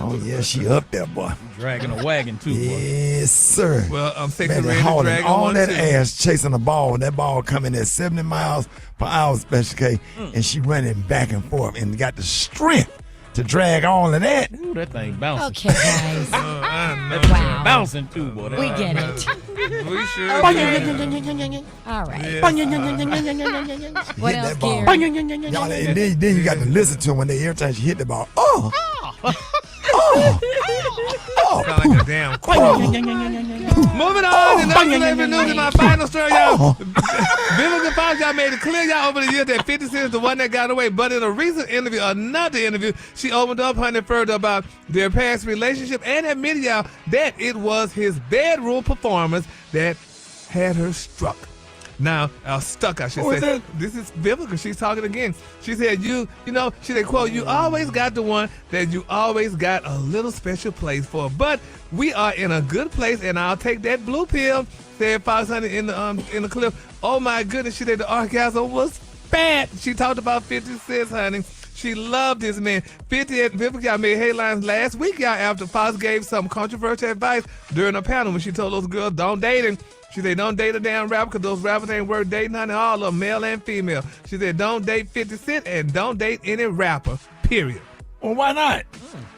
Oh yeah, she up there, boy. Dragging a wagon too, boy. Yes, sir. well, Sexy Man, Red is hauling dragging all one that too. ass chasing the ball. That ball coming at 70 miles per hour, Special K, and she running back and forth and got the strength to drag all of that. Ooh, that thing bouncing. Okay, guys. I know. Wow. Bouncing too, boy. We get it. We sure All right. Yes. What Hit else, that ball. Gary? Y'all, and then you got to listen to them when every time she hit the ball. Oh, oh, Sound like a damn crow. Moving on, and other celebrity news in my final story, y'all. Biblical Fox, y'all made it clear, y'all, over the years that 50 Cent is the one that got away. But in a recent interview, another interview, she opened up, honey, further about their past relationship and admitted, y'all, that it was his bedroom performance that had her struck. Now, stuck, I should Who is say. that? This is biblical. She's talking again. She said, you know, she said, quote, you always got the one that you always got a little special place for. But we are in a good place, and I'll take that blue pill, said Fox, honey, in the clip. Oh, my goodness, she said the orgasm was fat. She talked about 50 Cent, honey. She loved this man. 50 and Vivica, y'all made headlines last week, y'all, after Fox gave some controversial advice during a panel when she told those girls, don't date him. She said, don't date a damn rapper because those rappers ain't worth dating, honey, all of them, male and female. She said, don't date 50 Cent and don't date any rapper, period. well, why not?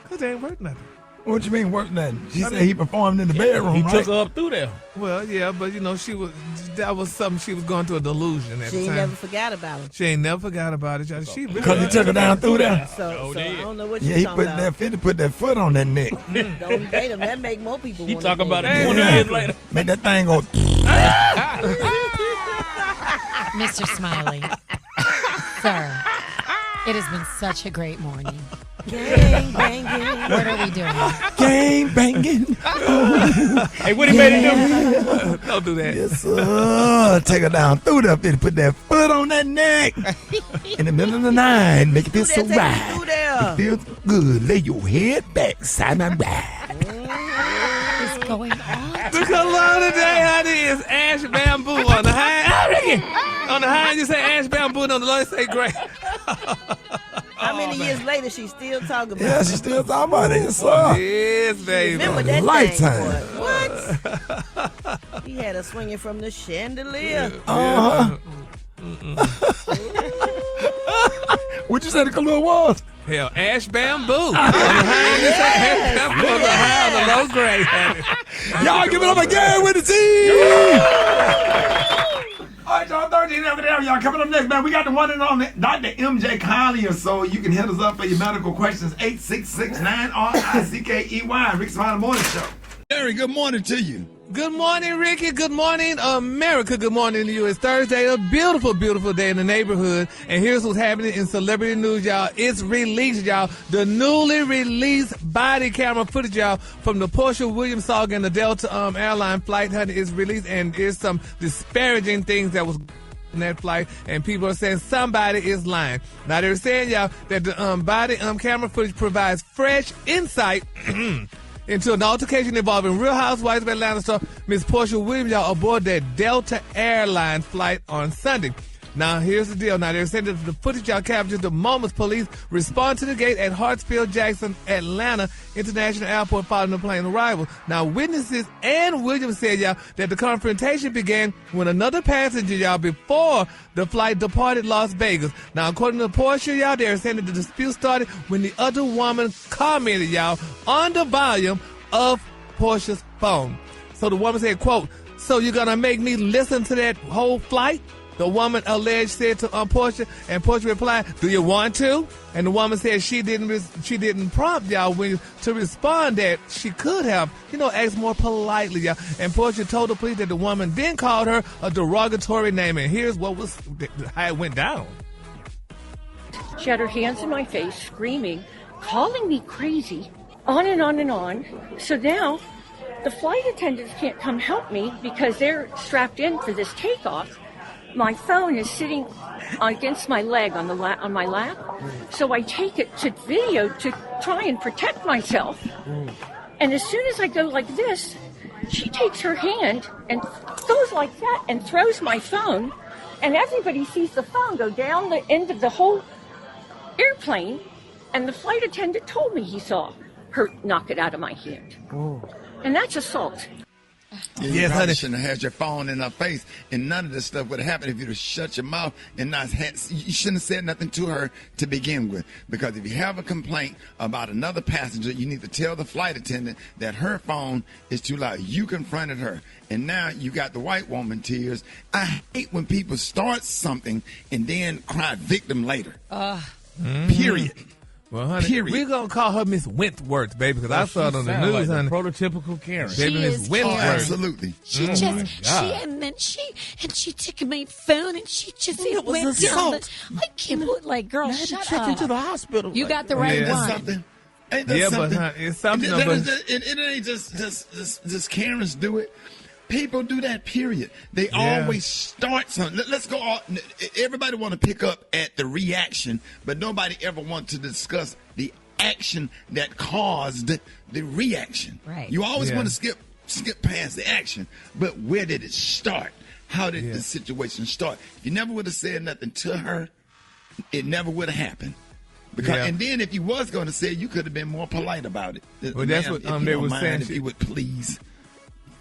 Because they ain't worth nothing. What you mean work nothing? She said he performed in the bedroom, He right? took her up through there. Well, yeah, but, you know, that was something she was going through a delusion at She the ain't time. never forgot about him. She ain't never forgot about it, y'all. She really Because he took her down through there. So I don't know what Yeah, you're he talking put about. that 50 put that foot on that neck. Don't date him. That make more people He want talking about it Hey, 20 hey. years later. Make that thing go. Mr. Smiley. Sir, it has been such a great morning. Gang banging. What are we doing? Gang banging. Hey, what he made it do? don't do that. Yes, sir. Take her down through there and put that foot on that neck. In the middle of the night, make it feel so Through right. there. It feels good. Lay your head back, side by side. What is going on? The color today, honey, is ash bamboo. On the high, on the high, you say ash bamboo, and on the low, you say gray. I mean, many years later, she's still talking about it. Yeah, she's still talking about it. Yes, sir. Yes, baby. Remember that Lifetime. thing, boy. What? He had her swinging from the chandelier. What'd you say the color was? Hell, ash bamboo. On the high on the low grade. Y'all give it up again with the team. All right, y'all, 13 over there. Y'all coming up next, man. We got the one and only Dr. MJ Collier. So you can hit us up for your medical questions. 866-9-RICKEY. Rick Smiley Morning Show. Larry, good morning to you. Good morning, Ricky. Good morning, America. Good morning to you. It's Thursday, a beautiful, beautiful day in the neighborhood. And here's what's happening in celebrity news, y'all. It's released, y'all. The newly released body camera footage, y'all, from the Porsche Williams saga and the Delta airline flight, honey, is released. And there's some disparaging things that was in that flight, and people are saying somebody is lying. Now, they're saying, y'all, that the body camera footage provides fresh insight into an altercation involving Real Housewives of Atlanta star Miss Portia Williams, y'all, aboard that Delta Airlines flight on Sunday. Now, here's the deal. Now, they're saying that the footage, y'all, captured the moments police respond to the gate at Hartsfield-Jackson Atlanta International Airport following the plane arrival. Now, witnesses and Williams said, y'all, that the confrontation began when another passenger, y'all, before the flight departed Las Vegas. Now, according to Portia, y'all, they're saying that the dispute started when the other woman commented, y'all, on the volume of Portia's phone. So the woman said, quote, "So you're going to make me listen to that whole flight?" The woman alleged said to Portia, and Portia replied, "Do you want to?" And the woman said she didn't prompt y'all to respond, that she could have, asked more politely, y'all. And Portia told the police that the woman then called her a derogatory name. And here's how it went down. She had her hands in my face, screaming, calling me crazy, on and on and on. So now the flight attendants can't come help me because they're strapped in for this takeoff. My phone is sitting against my leg on my lap, so I take it to video to try and protect myself. And as soon as I go like this, she takes her hand and goes like that and throws my phone, and everybody sees the phone go down the end of the whole airplane, and the flight attendant told me he saw her knock it out of my hand. And that's assault. You probably shouldn't have had your phone in her face, and none of this stuff would have happened if you'd have shut your mouth and not you shouldn't have said nothing to her to begin with. Because if you have a complaint about another passenger, you need to tell the flight attendant that her phone is too loud. You confronted her, and now you got the white woman tears. I hate when people start something and then cry victim later. Period. Well, honey, we're going to call her Miss Wentworth, baby, because I saw it on the news, honey. Prototypical Karen. Baby, Miss Wentworth. Absolutely. She took my phone and she just went down I can't believe, like, girl, shut up. Into the hospital. You got the right one. Ain't that something? But it's something. It ain't just Karens do it. People do that, period. They always start something. Let's go. Everybody want to pick up at the reaction, but nobody ever wants to discuss the action that caused the reaction. Right. You always want to skip past the action, but where did it start? How did the situation start? If you never would have said nothing to her, it never would have happened. Because and then if you was going to say it, you could have been more polite about it. Well, that's what they were saying. If you would please.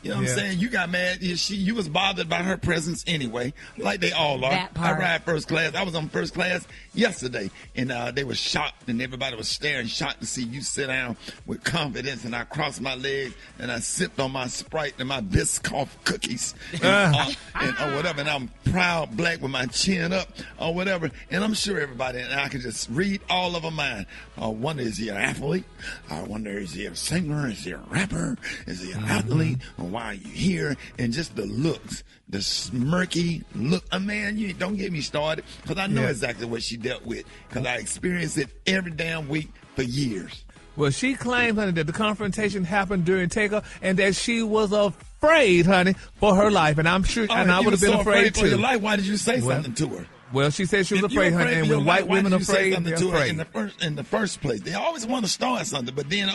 You know what I'm saying? You got mad. You was bothered by her presence anyway, like they all are. I ride first class. I was on first class yesterday, and they were shocked, and everybody was staring, shocked to see you sit down with confidence. And I crossed my legs, and I sipped on my Sprite and my Biscoff cookies, and or whatever. And I'm proud black with my chin up, or whatever. And I'm sure everybody, and I can just read all of them mind. I wonder, is he an athlete? I wonder, is he a singer? Is he a rapper? Is he an athlete? Why are you here? And just the looks, the smirky look. Man, you don't get me started, because I know exactly what she dealt with, because I experienced it every damn week for years. Well, she claimed, honey, that the confrontation happened during takeoff, and that she was afraid, honey, for her life. And I'm sure, and I would have been afraid too. For your life, why did you say something to her? Well, she said she was afraid, honey. And when white women are afraid, they're afraid. In the first place, they always want to start something, but then,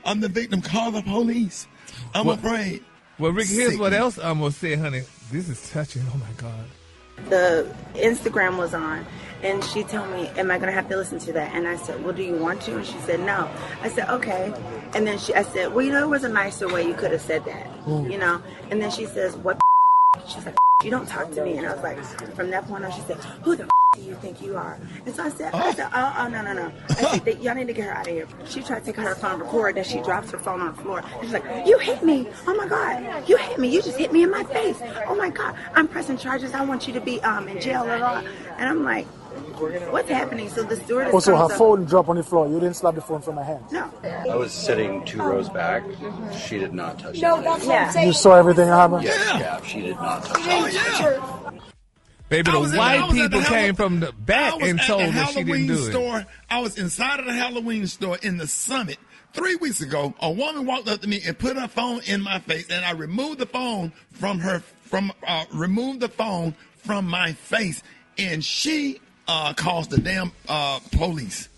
I'm the victim. Call the police. I'm afraid. Well, Ricky, here's what else I'm going to say, honey. This is touching. Oh, my God. The Instagram was on, and she told me, am I going to have to listen to that? And I said, well, do you want to? And she said, no. I said, okay. And then I said, well, there was a nicer way you could have said that, And then she says, what the She's like, you don't talk to me. And I was like, from that point on, she said, who the do you think you are? And so I said, oh, no. I said, y'all need to get her out of here. She tried to take her phone and record, then she drops her phone on the floor. She's like, you hit me. Oh my God. You hit me. You just hit me in my face. Oh my God. I'm pressing charges. I want you to be in jail. And I'm like, what's happening? So the stewardess also, her phone dropped on the floor. You didn't slap the phone from her hand. No. I was sitting 2 rows back. She did not touch No, me. that's what I'm saying. You saw everything happen? Yeah, she did not touch me. Baby, the white people came from the back and told her she didn't do it. I was inside of the Halloween store in the Summit 3 weeks ago. A woman walked up to me and put her phone in my face, and I removed the phone from my face, and she calls the damn police.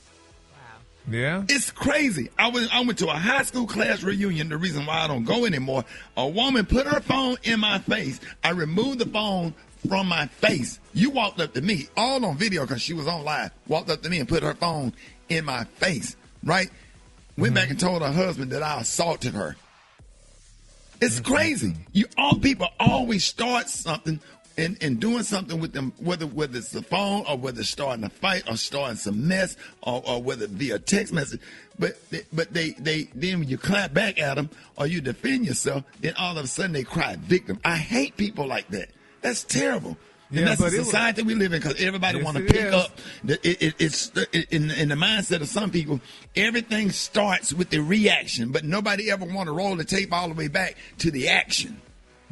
Yeah, it's crazy. I went to a high school class reunion. The reason why I don't go anymore. A woman put her phone in my face. I removed the phone from my face. You walked up to me, all on video because she was on live. Walked up to me and put her phone in my face. Right? Went back and told her husband that I assaulted her. It's crazy. People always start something. And doing something with them, whether it's the phone or whether it's starting a fight or starting some mess or whether via text message, but they then when you clap back at them or you defend yourself, then all of a sudden they cry victim. I hate people like that. That's terrible. And that's the society we live in because everybody want to pick up. It's in the mindset of some people. Everything starts with the reaction, but nobody ever want to roll the tape all the way back to the action.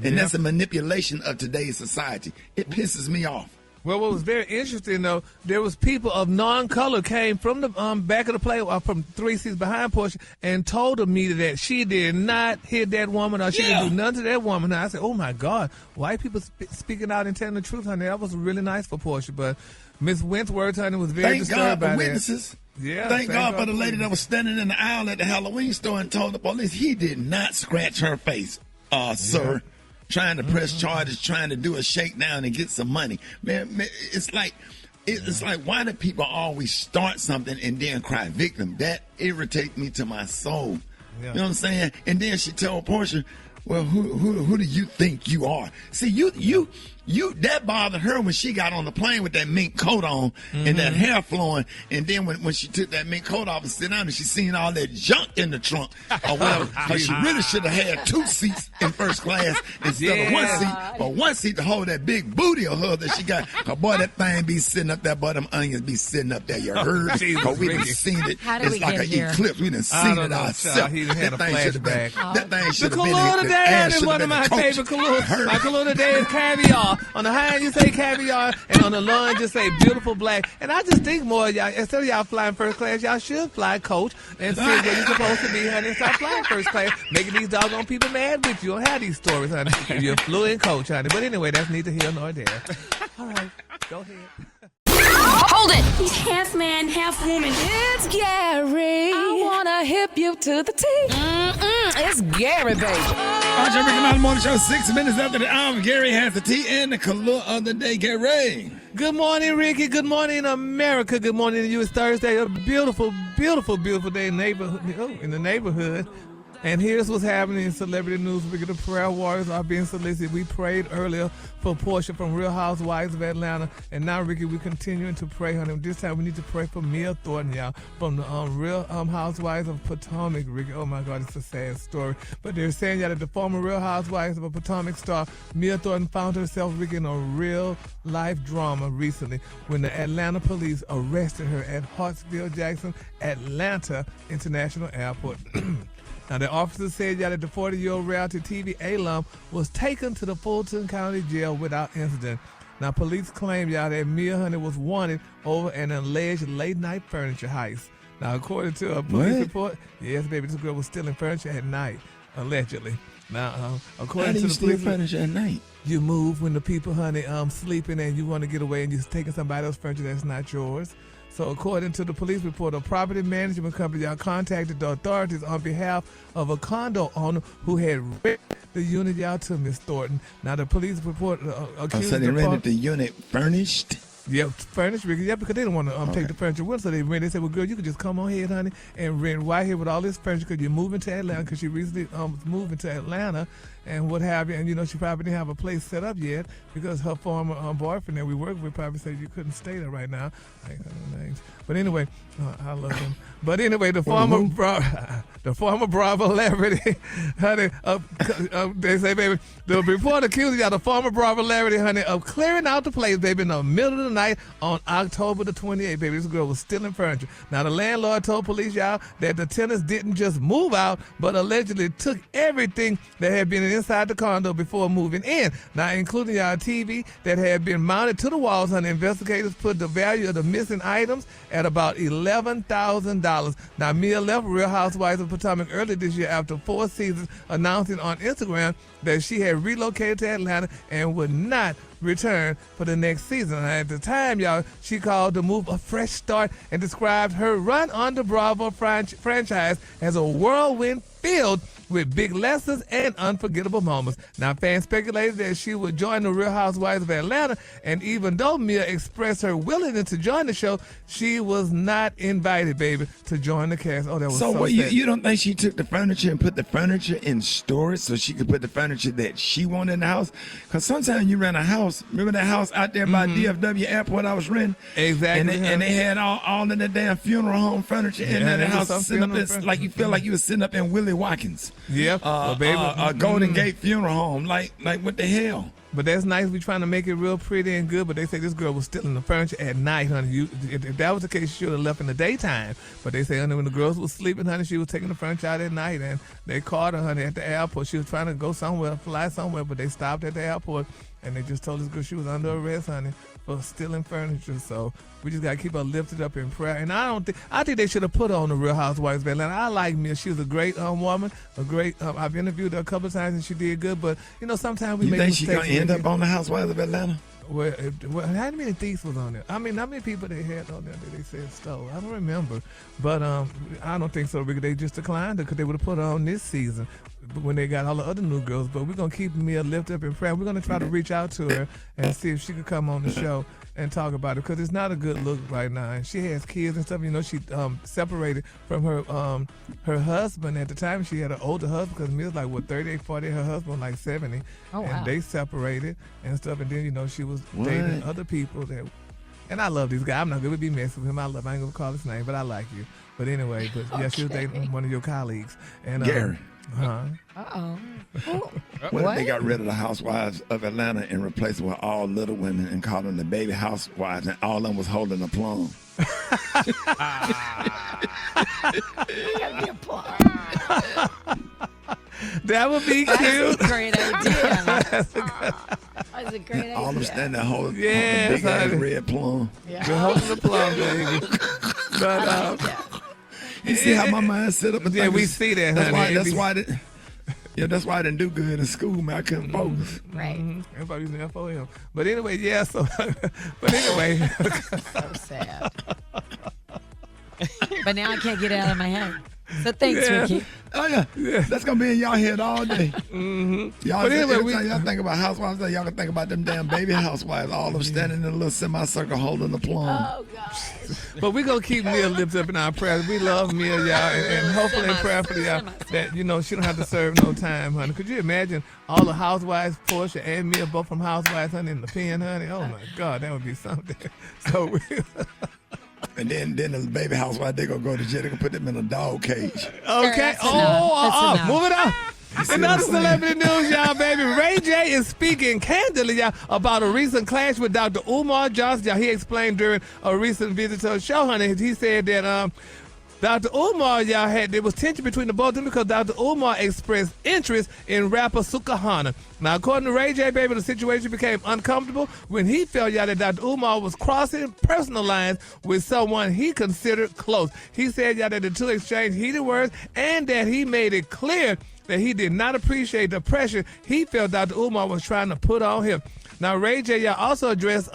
And that's a manipulation of today's society. It pisses me off. Well, what was very interesting, though, there was people of non-color came from the back of the play, from 3 seats behind Portia, and told the media that she did not hit that woman or she didn't do nothing to that woman. And I said, oh, my God, white people speaking out and telling the truth, honey. That was really nice for Portia. But Miss Wentworth, honey, was very disturbed by that. Thank God for witnesses. Yeah, Thank God for the lady that was standing in the aisle at the Halloween store and told the police he did not scratch her face, sir. Trying to press charges, trying to do a shakedown and get some money. Man, it's like why do people always start something and then cry victim? That irritates me to my soul. Yeah. You know what I'm saying? And then she told Portia, well, who do you think you are? See, you that bothered her when she got on the plane with that mink coat on and that hair flowing, and then when she took that mink coat off and sit down and she seen all that junk in the trunk or whatever, because she really should have had 2 seats in first class instead of 1 seat, or 1 seat to hold that big booty of her that she got. Cause boy, that thing be sitting up there, boy, them onions be sitting up there. You heard? Cause we done seen it. It's like an eclipse. We done seen it ourselves. That thing should have been. That thing should have been. The Kahlua Day is one of my favorite Kahlua. My Kahlua Day is caviar. On the high end, you say caviar, and on the low end, just say beautiful black. And I just think more of y'all, instead of y'all flying first class, y'all should fly coach and sit where you're supposed to be, honey, and stop flying first class, making these doggone people mad with you. You don't have these stories, honey. You flew in coach, honey. But anyway, that's neither here nor there. All right, go ahead. Hold it! He's half man, half woman. It's Gary. I wanna hip you to the T. It's Gary, baby. All right, Rickey Mountain Morning Show, 6 minutes after the hour. Gary has the tea and the Kahlua of the day. Gary. Good morning, Ricky. Good morning, America. Good morning to you. It's Thursday. A beautiful, beautiful, beautiful day in the neighborhood. And here's what's happening in celebrity news. The prayer warriors are being solicited. We prayed earlier for Portia from Real Housewives of Atlanta. And now, Ricky, we're continuing to pray, honey. This time we need to pray for Mia Thornton, y'all, from the Real Housewives of Potomac, Ricky. Oh, my God, it's a sad story. But they're saying, y'all, that the former Real Housewives of a Potomac star, Mia Thornton, found herself, Ricky, in a real-life drama recently when the Atlanta police arrested her at Hartsfield-Jackson Atlanta International Airport. Now, the officers said that the 40-year-old reality TV alum was taken to the Fulton County Jail without incident. Now, police claim, y'all, that Mia Honey was wanted over an alleged late-night furniture heist. Now, according to a police report, yes, baby, this girl was stealing furniture at night, allegedly. Now, according to the police, furniture at night? You move when the people, honey, sleeping and you want to get away and you're taking somebody else's furniture that's not yours. So according to the police report, a property management company contacted the authorities on behalf of a condo owner who had rented the unit, y'all, to Miss Thornton. Now, the police report accused so they rented the unit furnished? Yeah, furnished, Rickey. Yeah, because they didn't want to take the furniture with, so they rented. They said, well, girl, you can just come on here, honey, and rent right here with all this furniture because you're moving to Atlanta, because she recently was moving to Atlanta and what have you. And, you know, she probably didn't have a place set up yet because her former boyfriend that we work with probably said you couldn't stay there right now. I ain't got no names. But anyway, I love him. But anyway, the former Bravo celebrity, honey, they say, baby, the report accused y'all, the former Bravo celebrity, honey, of clearing out the place, baby, in the middle of the night on October the 28th, baby. This girl was stealing furniture. Now, the landlord told police, y'all, that the tenants didn't just move out, but allegedly took everything that had been inside the condo before moving in. Now, including y'all TV that had been mounted to the walls, honey. Investigators put the value of the missing items at about $11,000. Now, Mia left Real Housewives of Potomac early this year after 4 seasons, announcing on Instagram that she had relocated to Atlanta and would not return for the next season. And at the time, y'all, she called the move a fresh start and described her run on the Bravo franchise as a whirlwind filled with big lessons and unforgettable moments. Now, fans speculated that she would join the Real Housewives of Atlanta, and even though Mia expressed her willingness to join the show, she was not invited, baby, to join the cast. Oh, that was so sad. You don't think she took the furniture and put the furniture in storage so she could put the furniture that she wanted in the house? Because sometimes you rent a house. Remember that house out there by DFW Airport I was renting? Exactly. And they had all of the damn funeral home furniture in that house, sitting up in, like you feel like you were sitting up in Willie Watkins. Yeah, a Golden Gate Funeral Home. Like what the hell? But that's nice. We trying to make it real pretty and good. But they say this girl was stealing the furniture at night, honey. If that was the case, she should have left in the daytime. But they say, honey, when the girls was sleeping, honey, she was taking the furniture out at night, and they caught her, honey, at the airport. She was trying to go somewhere, fly somewhere, but they stopped at the airport, and they just told this girl she was under arrest, honey, for stealing furniture. So we just gotta keep her lifted up in prayer. And I think they should have put her on the Real Housewives of Atlanta. I like Mia. She was a great woman, a great. I've interviewed her a couple of times and she did good. But you know, sometimes we make mistakes. You think she gonna end up on the Housewives of Atlanta? Well, how many thieves was on there? I mean, how many people they had on there that they said stole? I don't remember, but I don't think so. Because they just declined her because they would have put her on this season when they got all the other new girls. But we're gonna keep Mia lifted up in prayer. We're gonna try to reach out to her and see if she could come on the show and talk about it, because it's not a good look right now. And she has kids and stuff. You know, she separated from her husband at the time. She had an older husband because Mia's like, what, 38, 40, her husband like 70. Oh, wow. And they separated and stuff. And then, you know, she was dating other people that. And I love this guy. I'm not going to be messing with him. I ain't going to call his name, but I like you. But anyway, yeah, she was dating one of your colleagues. And Gary. Uh-oh. What if they got rid of the Housewives of Atlanta and replaced it with all little women and called them the baby housewives, and all of them was holding a plum? That would be That's cute. a great idea. That's a great idea. All of them standing there holding yes, a big ass red plum. Yeah. You're holding the plum, baby. But you see how my mind set up? Yeah, we see that, honey. That's why I didn't do good in school, man. I couldn't focus. Right. Everybody using the FOM. But anyway, yeah, so, but anyway. So sad. But now I can't get it out of my head. So thanks, Rickey. Oh, yeah. That's going to be in y'all head all day. Mm-hmm. Y'all, every time y'all think about housewives, y'all can think about them damn baby housewives, all of them standing in a little semicircle holding the plum. Oh, gosh. But we're going to keep Mia lifted up in our prayers. We love Mia, y'all, and hopefully and prayerfully, y'all, that, you know, she don't have to serve no time, honey. Could you imagine all the housewives, Portia and Mia, both from Housewives, honey, in the pen, honey? Oh, my God, that would be something. So And then the baby housewife, they gonna go to jail. They gonna put them in a dog cage. Okay. Move it on. Another celebrity news, y'all, baby. Ray J is speaking candidly, y'all, about a recent clash with Dr. Umar Johnson. Y'all, he explained during a recent visit to a show, honey. He said that Dr. Umar, y'all, there was tension between the both of them because Dr. Umar expressed interest in rapper Sukahana. Now, according to Ray J, baby, the situation became uncomfortable when he felt, y'all, that Dr. Umar was crossing personal lines with someone he considered close. He said, y'all, that the two exchanged heated words and that he made it clear that he did not appreciate the pressure he felt Dr. Umar was trying to put on him. Now, Ray J, y'all, also addressed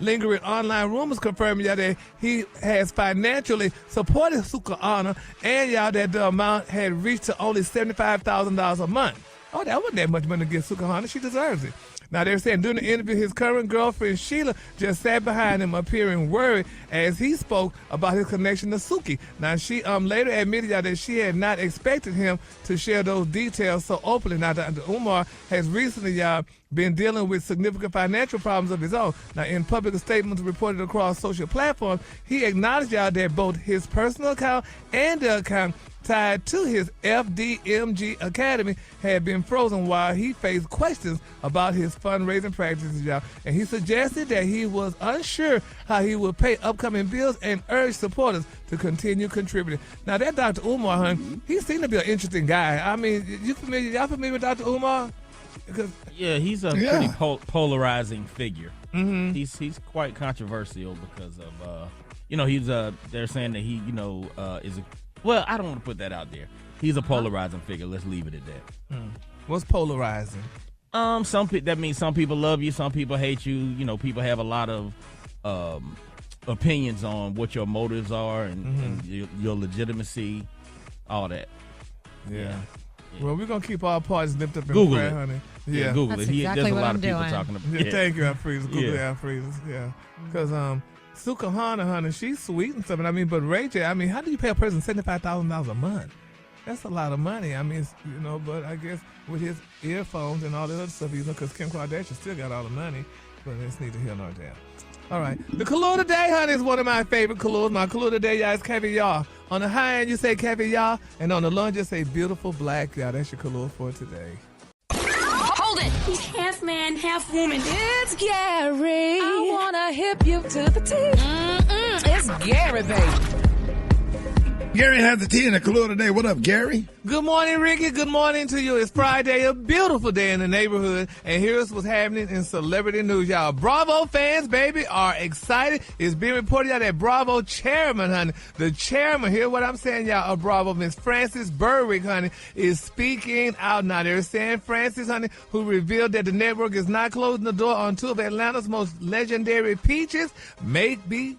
lingering online rumors confirming, y'all, that he has financially supported Sukahana and, y'all, that the amount had reached to only $75,000 a month. Oh, that wasn't that much money to get Sukahana. She deserves it. Now, they're saying during the interview, his current girlfriend, Sheila, just sat behind him, appearing worried as he spoke about his connection to Suki. Now, she later admitted y'all that she had not expected him to share those details so openly. Now, Dr. Umar has recently, y'all, been dealing with significant financial problems of his own. Now, in public statements reported across social platforms, he acknowledged, y'all, that both his personal account and the account tied to his FDMG Academy had been frozen while he faced questions about his fundraising practices, y'all. And he suggested that he was unsure how he would pay upcoming bills and urged supporters to continue contributing. Now, that Dr. Umar, hun, he seemed to be an interesting guy. I mean, y'all familiar with Dr. Umar? Yeah, he's a pretty polarizing figure. Mm-hmm. He's quite controversial because of, they're saying that he, is a, well, I don't want to put that out there. He's a polarizing figure. Let's leave it at that. What's polarizing? That means some people love you, some people hate you. You know, people have a lot of opinions on what your motives are and your legitimacy, all that. Yeah. Well, we're going to keep all parties nipped up in Google prayer, it. honey. Yeah, Google That's it. exactly There's a what lot I'm of people doing. talking about Yeah, thank you, Alfredas. Google it, Yeah. Alfredas. Yeah. Because Sukahana, honey, she's sweet and stuff. I mean, but Ray J, I mean, how do you pay a person $75,000 a month? That's a lot of money. I mean, it's, but I guess with his earphones and all the other stuff, because Kim Kardashian still got all the money, but it's neither here nor there. All right. The color today, honey, is one of my favorite colors. My color today, y'all, is caviar. On the high end, you say caviar, and on the low end, you say beautiful black. Y'all, that's your color for today. Hold it. He's half man, half woman. It's Gary. I wanna hip you to the T. It's Gary, baby. Gary has the tea in the color today. What up, Gary? Good morning, Ricky. Good morning to you. It's Friday, a beautiful day in the neighborhood. And here's what's happening in celebrity news, y'all. Bravo fans, baby, are excited. It's being reported, y'all, that Bravo chairman, honey, the chairman, hear what I'm saying, y'all, of Bravo, Miss Frances Berwick, honey, is speaking out now. They're saying Frances, honey, who revealed that the network is not closing the door on two of Atlanta's most legendary peaches, may be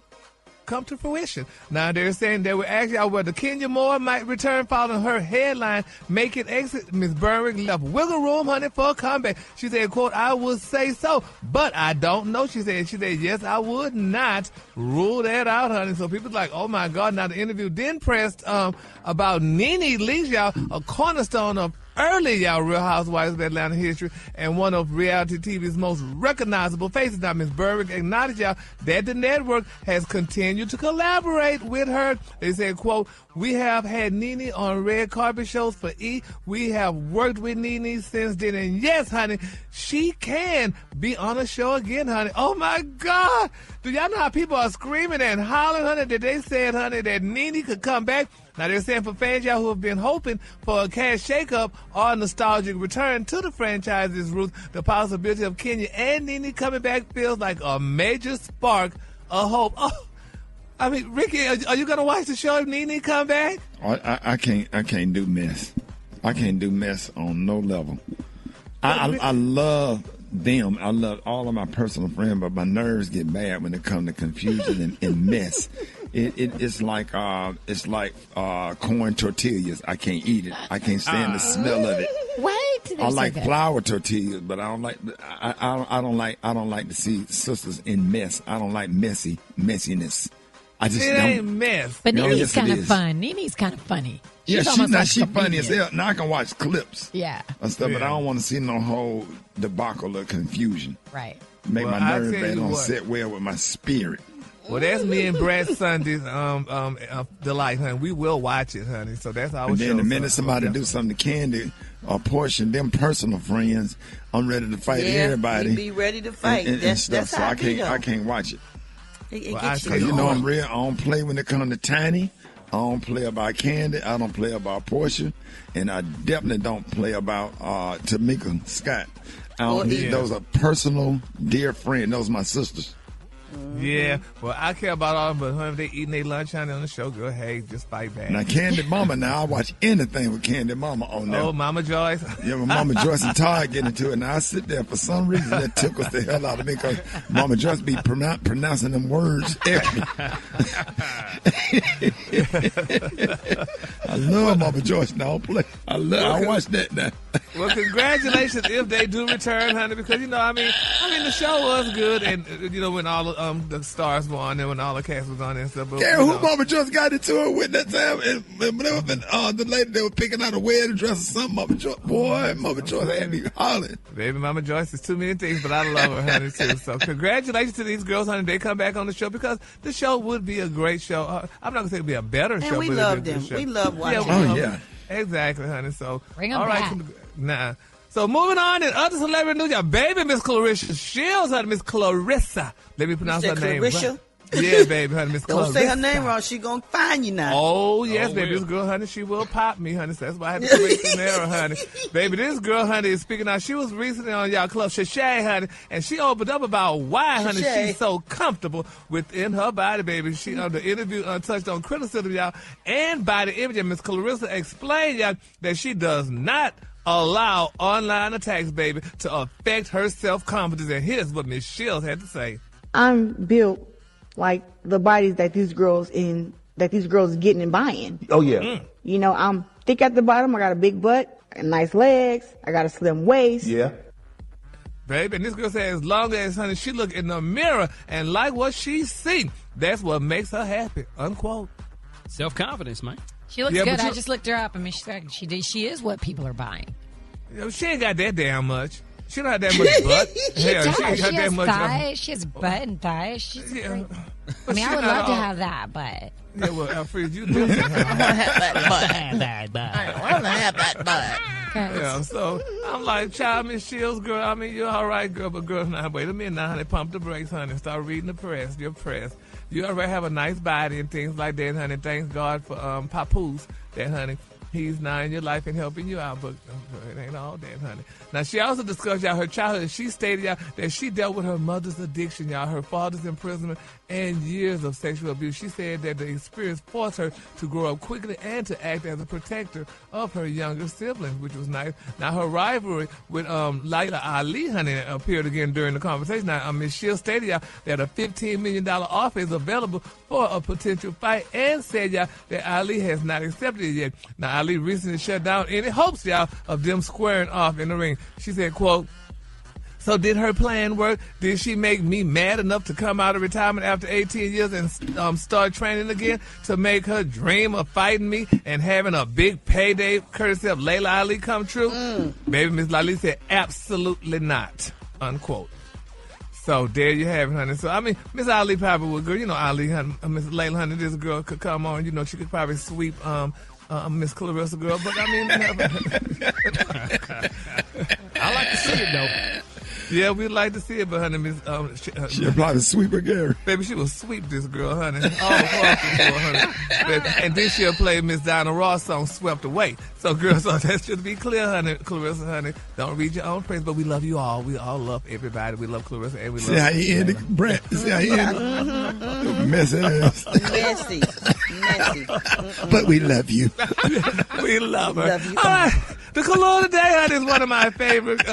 come to fruition. Now, they're saying they were actually out whether Kenya Moore might return following her headline, make it exit. Miss Berwick left wiggle room, honey, for a comeback. She said, quote, I would say so, but I don't know. She said, yes, I would not rule that out, honey. So people's like, oh my God. Now, the interview then pressed about Nene Leakes, y'all, a cornerstone of early, y'all, Real Housewives of Atlanta history and one of reality TV's most recognizable faces. Now, Ms. Berwick acknowledged, y'all, that the network has continued to collaborate with her. They said, quote, we have had Nene on red carpet shows for E. We have worked with Nene since then. And yes, honey, she can be on a show again, honey. Oh, my God. Do y'all know how people are screaming and hollering, honey, that they said, honey, that Nene could come back? Now, they're saying for fans, y'all, who have been hoping for a cash shakeup or a nostalgic return to the franchise's roots, the possibility of Kenya and Nene coming back feels like a major spark of hope. Oh, I mean, Ricky, are you going to watch the show if Nene come back? I can't do mess. I can't do mess on no level. I love them. I love all of my personal friends, but my nerves get bad when it comes to confusion and mess. It's like corn tortillas. I can't eat it. I can't stand the smell of it. Wait, I like flour tortillas, but I don't like to see sisters in mess. I don't like messiness. I just it don't. Ain't mess. But Nene's yes, kind it of is. fun. Nene's kind of funny. She's funny as hell. Now I can watch clips. Yeah. And stuff, but I don't want to see no whole debacle of confusion. Right. Make Well, my I nerves tell bad. you Don't what. sit well with my spirit. Well, that's me and Brad Sunday's delight, honey. We will watch it, honey. So that's our And show. then the minute so somebody do something to Candy or Portia, them personal friends, I'm ready to fight everybody. Be ready to fight. And stuff. That's So how I can't watch it. It Well, gets Because you you know going. I'm real. I don't play when it comes to Tiny. I don't play about Candy. I don't play about Portia. And I definitely don't play about Tamika Scott. Those are personal, dear friends. Those are my sisters. Yeah, well, I care about all of them, but honey, if they eating their lunch honey, on the show, girl, hey, just fight back. Now, Candy Mama, I watch anything with Candy Mama on there. Oh, Mama Joyce. Yeah, when Mama Joyce and Todd get into it, now I sit there for some reason that tickles the hell out of me because Mama Joyce be pronouncing them words every. I I love Mama Joyce now. I watch that now. Well, congratulations if they do return, honey, because I mean the show was good, and when all the stars were on there, when all the cast was on there and stuff. But, Gary, who Mama Joyce got into it with that time? And the lady they were picking out a wedding dress or something. Mama Joyce had me hollering. Baby, Mama Joyce is too many things, but I love her, honey, too. So congratulations to these girls, honey. They come back on the show because the show would be a great show. I'm not gonna say it'd be a better show, and we but love it'd be a them. good show. We love watching. Yeah. Exactly, honey. So bring them all right, back. So moving on in other celebrity news, your baby Miss Clarissa Shields, honey, Miss Clarissa. Let me pronounce her name. Clarissa? Yeah, baby, honey, Miss Clarissa. Don't say her name wrong. She gonna find you now. Oh yes, baby, this girl, honey, she will pop me, honey. So that's why I had to correct the error, honey. Baby, this girl, honey, is speaking out. She was recently on y'all club, Shay, honey, and she opened up about why, honey, she's so comfortable within her body, baby. She on the interview touched on criticism, y'all, and body image. And Miss Clarissa explained, y'all, that she does not allow online attacks, baby, to affect her self-confidence. And here's what Miss Shields had to say. I'm built like the bodies that these girls getting and buying. Oh yeah. I'm thick at the bottom. I got a big butt, and nice legs. I got a slim waist. Yeah. Baby, and this girl said as long as, honey, she look in the mirror and like what she see, that's what makes her happy, unquote. Self-confidence, man. She looks good. I just looked her up. I mean, she is what people are buying. She ain't got that damn much. She don't have that much butt. She Hell, does. She ain't got She that has much. thighs. She has butt and thighs. She's great. I mean, I would love to have that, but. Yeah, well, Alfred, you definitely have I want to have that butt. I want to have that butt. Yeah, so I'm like, child, Miss Shields, girl, I mean, you're all right, girl, but girl, now, wait a minute now, honey, pump the brakes, honey, start reading the press, your press. You already have a nice body and things like that, honey. Thanks God for Papoose, that, honey. He's now in your life and helping you out, but it ain't all that, honey. Now, she also discussed, y'all, her childhood. She stated, y'all, that she dealt with her mother's addiction, y'all, her father's imprisonment, and years of sexual abuse. She said that the experience forced her to grow up quickly and to act as a protector of her younger siblings, which was nice. Now, her rivalry with Laila Ali, honey, appeared again during the conversation. Now, Ms. Shields stated, y'all, that a $15 million offer is available for a potential fight and said, y'all, that Ali has not accepted it yet. Now, Ali recently shut down any hopes, y'all, of them squaring off in the ring. She said, quote, so did her plan work? Did she make me mad enough to come out of retirement after 18 years and start training again to make her dream of fighting me and having a big payday courtesy of Layla Ali come true? Baby Miss Ali said, absolutely not, unquote. So there you have it, honey. So, I mean, Miss Ali probably would go, Ali, honey, Miss Layla, honey, this girl could come on, she could probably sweep Miss Clarissa girl, but I mean, I like to see it though. Yeah, we'd like to see it, but honey, Miss she applied to sweep her, Gary. Baby, she will sweep this girl, honey. All across the floor, honey. Baby, and then she'll play Miss Dinah Ross song, "Swept Away." So, girls, so that should be clear, honey. Clarissa, honey, don't read your own praise, but we love you all. We all love everybody. We love Clarissa, and we love. See how he ended, Brent. See how he ended. Messy ass. Messy. But we love you. We love her. Love you. All right. The color today, honey, is one of my favorite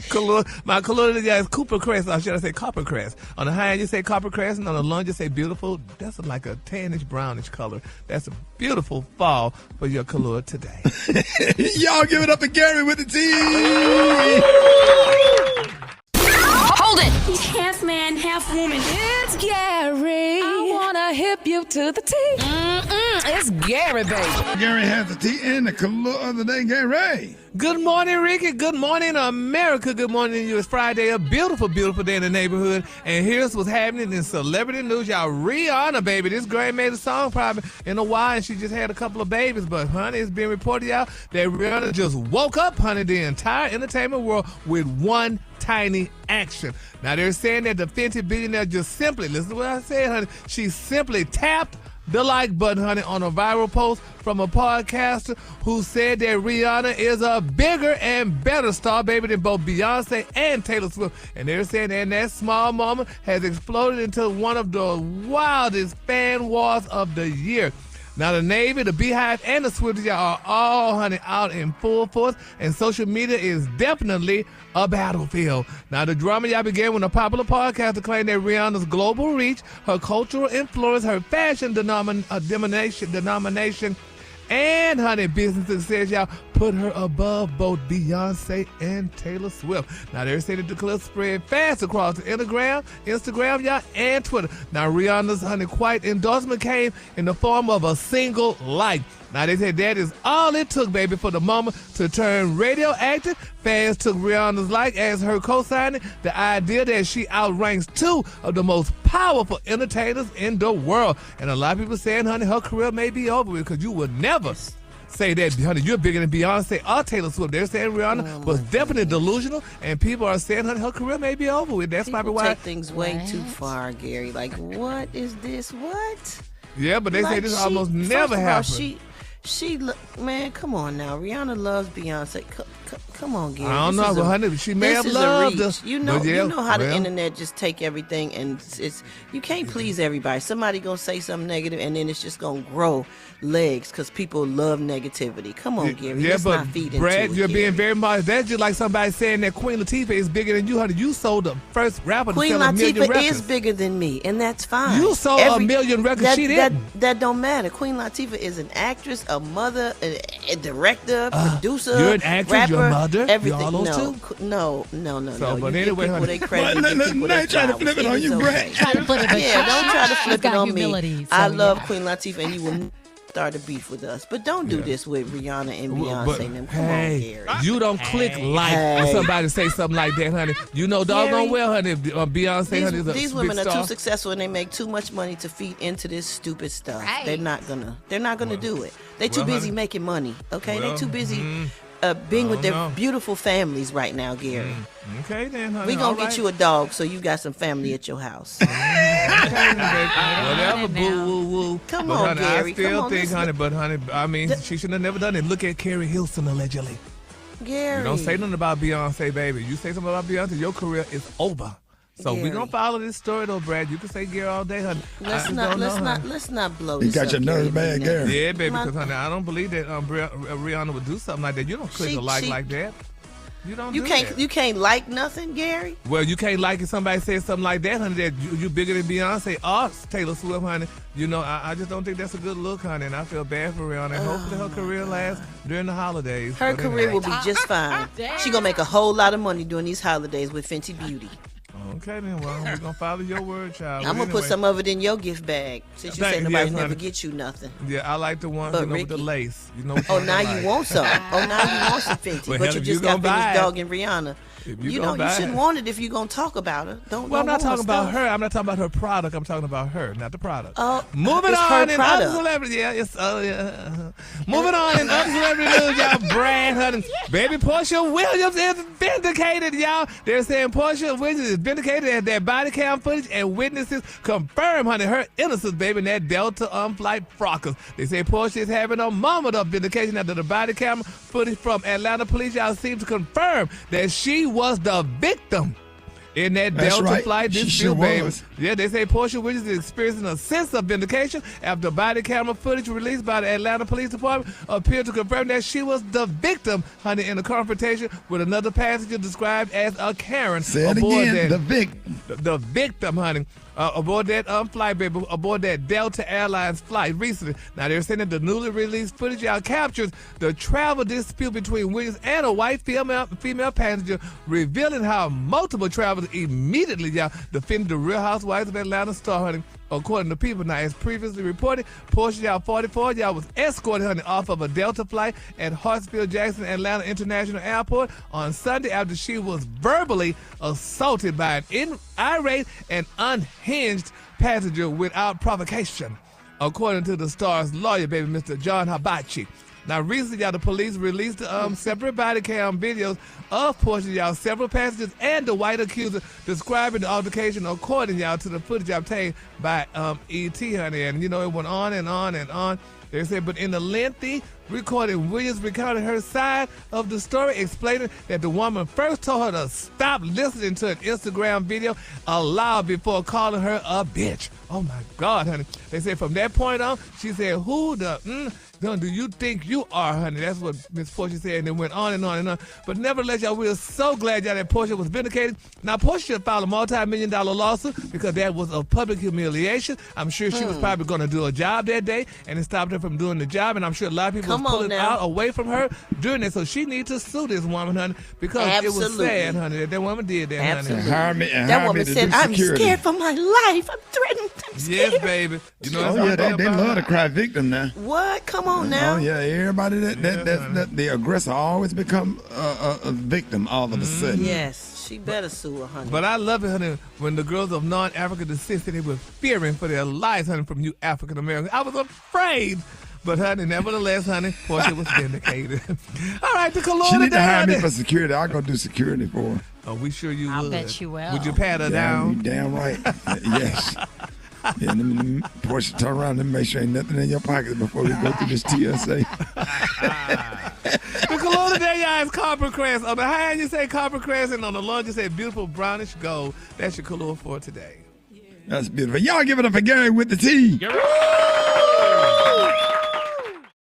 color. My color today is Cooper Crest, or should I say Copper Crest. On the high end, you say Copper Crest, and on the low end, you say beautiful. That's like a tannish, brownish color. That's a beautiful fall for your color today. Y'all give it up to Gary with the T. Hold it! He's half man, half woman. It's Gary. I wanna hip you to the T. It's Gary, baby. Gary has the T in the color of the day, Gary. Good morning, Rickey. Good morning, America. Good morning to you. It's Friday, a beautiful, beautiful day in the neighborhood. And here's what's happening in celebrity news. Y'all, Rihanna, baby. This girl ain't made a song probably in a while, and she just had a couple of babies. But, honey, it's been reported, y'all, that Rihanna just woke up, honey, the entire entertainment world with one tiny action. Now, they're saying that the Fenty billionaire just simply, listen to what I said, honey, she simply tapped the like button, honey, on a viral post from a podcaster who said that Rihanna is a bigger and better star, baby, than both Beyonce and Taylor Swift. And they're saying that that small moment has exploded into one of the wildest fan wars of the year. Now, the Navy, the Beehive, and the Swifties are all, honey, out in full force, and social media is definitely a battlefield. Now, the drama, y'all, began when a popular podcaster claimed that Rihanna's global reach, her cultural influence, her fashion denomination, and, honey, business success, y'all, put her above both Beyonce and Taylor Swift. Now, they're saying that the clip spread fast across the Instagram, y'all, and Twitter. Now, Rihanna's, honey, quiet endorsement came in the form of a single like. Now, they said that is all it took, baby, for the moment to turn radioactive. Fans took Rihanna's like as her co-signing the idea that she outranks two of the most powerful entertainers in the world. And a lot of people saying, honey, her career may be over with, because you would never say that, honey, you're bigger than Beyonce or Taylor Swift. They're saying Rihanna was definitely delusional, and people are saying, honey, her career may be over with. That's probably why. Take things way too far, Gary. Like, what is this? What? Yeah, but they say this almost never happened. Man, come on now. Rihanna loves Beyonce. Come on, Gary. I don't know, but honey, she may have loved us. You know how the internet just take everything, and it's you can't please everybody. Somebody gonna say something negative, and then it's just gonna grow legs because people love negativity. Come on, Gary. Yeah, let's but not feed into Brad, you're Gary. being very modest. That's just like somebody saying that Queen Latifah is bigger than you, honey. You sold the first rapper to Queen sell 1 million Latifah records. is bigger than me, and that's fine. You sold 1 million records. She didn't. That don't matter. Queen Latifah is an actress, a mother, a director, producer, you're an actress, rapper, your mother, everything. you're all those No. So, but anyway, honey. Now you trying to flip it on you, Brad. Don't try to flip it on me. humility, I so, love yeah. Queen Latifah, and you will start a beef with us. But don't do this with Rihanna and Beyonce. And them. Come on, Gary. You don't click like when somebody say something like that, honey. You know doggone well, honey, Beyonce, honey, is a these big women are star. too successful, and they make too much money to feed into this stupid stuff. Right. They're not gonna do it. They too well, busy honey. making money. Okay, Well, they too busy being with their know. beautiful families right now, Gary. Okay, then, honey. We gonna all get right. you a dog, so you got some family at your house. Whatever, boo, woo, woo. Come But, on, honey, Gary. I still Come on, think, let's honey, but, honey, I mean, she shouldn't have never done it. Look at Carrie Hilson, allegedly. Gary. You don't say nothing about Beyonce, baby. You say something about Beyonce, your career is over. So we're Gary. gonna follow this story, though, Brad. You can say Gary all day, honey. Let's not blow You this got up, your nerves Gary. bad, Gary. Yeah, baby, because, honey, I don't believe that Rihanna would do something like that. You don't click a like that. You don't do that. You can't like nothing, Gary. Well, you can't like if somebody says something like that, honey, that you bigger than Beyonce or Taylor Swift, honey. You know, I just don't think that's a good look, honey, and I feel bad for Rihanna. Hopefully her career lasts during the holidays. Her But career anyway. will be just fine. She gonna make a whole lot of money during these holidays with Fenty Beauty. Okay, then, well, we're going to follow your word, child. I'm gonna put some of it in your gift bag since you Thank said you, nobody yes, never honey. get you nothing. Yeah, I like the ones But with the Rickey. lace. You know what Oh, now you want some. Oh, now you want some Fenty, Well, but hell, you if just you got gonna buy finished it- dogging Rihanna. if you You gonna know, you buy shouldn't it- want it if you're gonna talk about her. Don't. Well, I'm not don't talking about stuff. her. I'm not talking about her product. I'm talking about her, not the product. Oh, Moving it's on her in other product. celebrity. Yeah, it's Moving on in other celebrity news, y'all. Brad, honey, baby Portia Williams is vindicated, y'all. They're saying Portia Williams is vindicated as that body cam footage and witnesses confirm, honey, her innocence, baby, in that Delta flight fracas. They say Portia is having a moment of vindication after the body camera footage from Atlanta police, y'all, seem to confirm that she was the victim in that That's Delta right. flight She dispute, sure baby. was. Yeah, they say Portia Williams is experiencing a sense of vindication after body camera footage released by the Atlanta Police Department appeared to confirm that she was the victim, honey, in a confrontation with another passenger described as a Karen. Say it aboard again, that- the victim. The victim, honey. Aboard that flight, baby, aboard that Delta Airlines flight recently. Now, they're saying that the newly released footage, y'all, captures the travel dispute between Williams and a white female passenger, revealing how multiple travelers immediately, y'all, defended the Real Housewives of Atlanta star, honey. According to people, now, as previously reported, Portia, y'all, 44, y'all, was escorted, honey, off of a Delta flight at Hartsfield-Jackson Atlanta International Airport on Sunday after she was verbally assaulted by an irate and unhinged passenger without provocation, according to the star's lawyer, baby, Mr. John Hibachi. Now, recently, y'all, the police released separate body cam videos of Portia, y'all, several passengers and the white accuser describing the altercation according, y'all, to the footage obtained by E.T., honey. And, you know, it went on and on and on. They said, but in the lengthy recording, Williams recounted her side of the story, explaining that the woman first told her to stop listening to an Instagram video aloud before calling her a bitch. Oh, my God, honey. They said from that point on, she said, who the do you think you are, honey? That's what Miss Portia said, and it went on and on and on. But nevertheless, y'all, we are so glad y'all that Portia was vindicated. Now, Portia filed a multi-million-dollar lawsuit because that was a public humiliation. I'm sure she was probably going to do a job that day, and it stopped her from doing the job. And I'm sure a lot of people was pulling out away from her doing it. So she needs to sue this woman, honey, because it was sad, honey, that woman did that, honey. That woman said, "I'm scared for my life. I'm threatened. I'm scared." Yes, baby. You know, they love to cry victim now. What? Come on now. Oh yeah, everybody that the aggressor always become a victim all of a sudden. Yes, she better sue her, honey. But I love it, honey, when the girls of non-African descent said they were fearing for their lives, honey, from you African Americans. I was afraid. But, honey, nevertheless, honey, Portia was vindicated. All right, the Kalora. She need to hire me for security. I'll go do security for her. Oh, we sure you would. I bet you will. Would you pat her down? You damn right. Yes. Yeah, Portia, turn around and make sure ain't nothing in your pocket before we go through this TSA. The color today, y'all, is copper crest. On the high end, you say copper crest, and on the low, you say beautiful brownish gold. That's your color for today. That's beautiful. Y'all give it up for Gary with the T.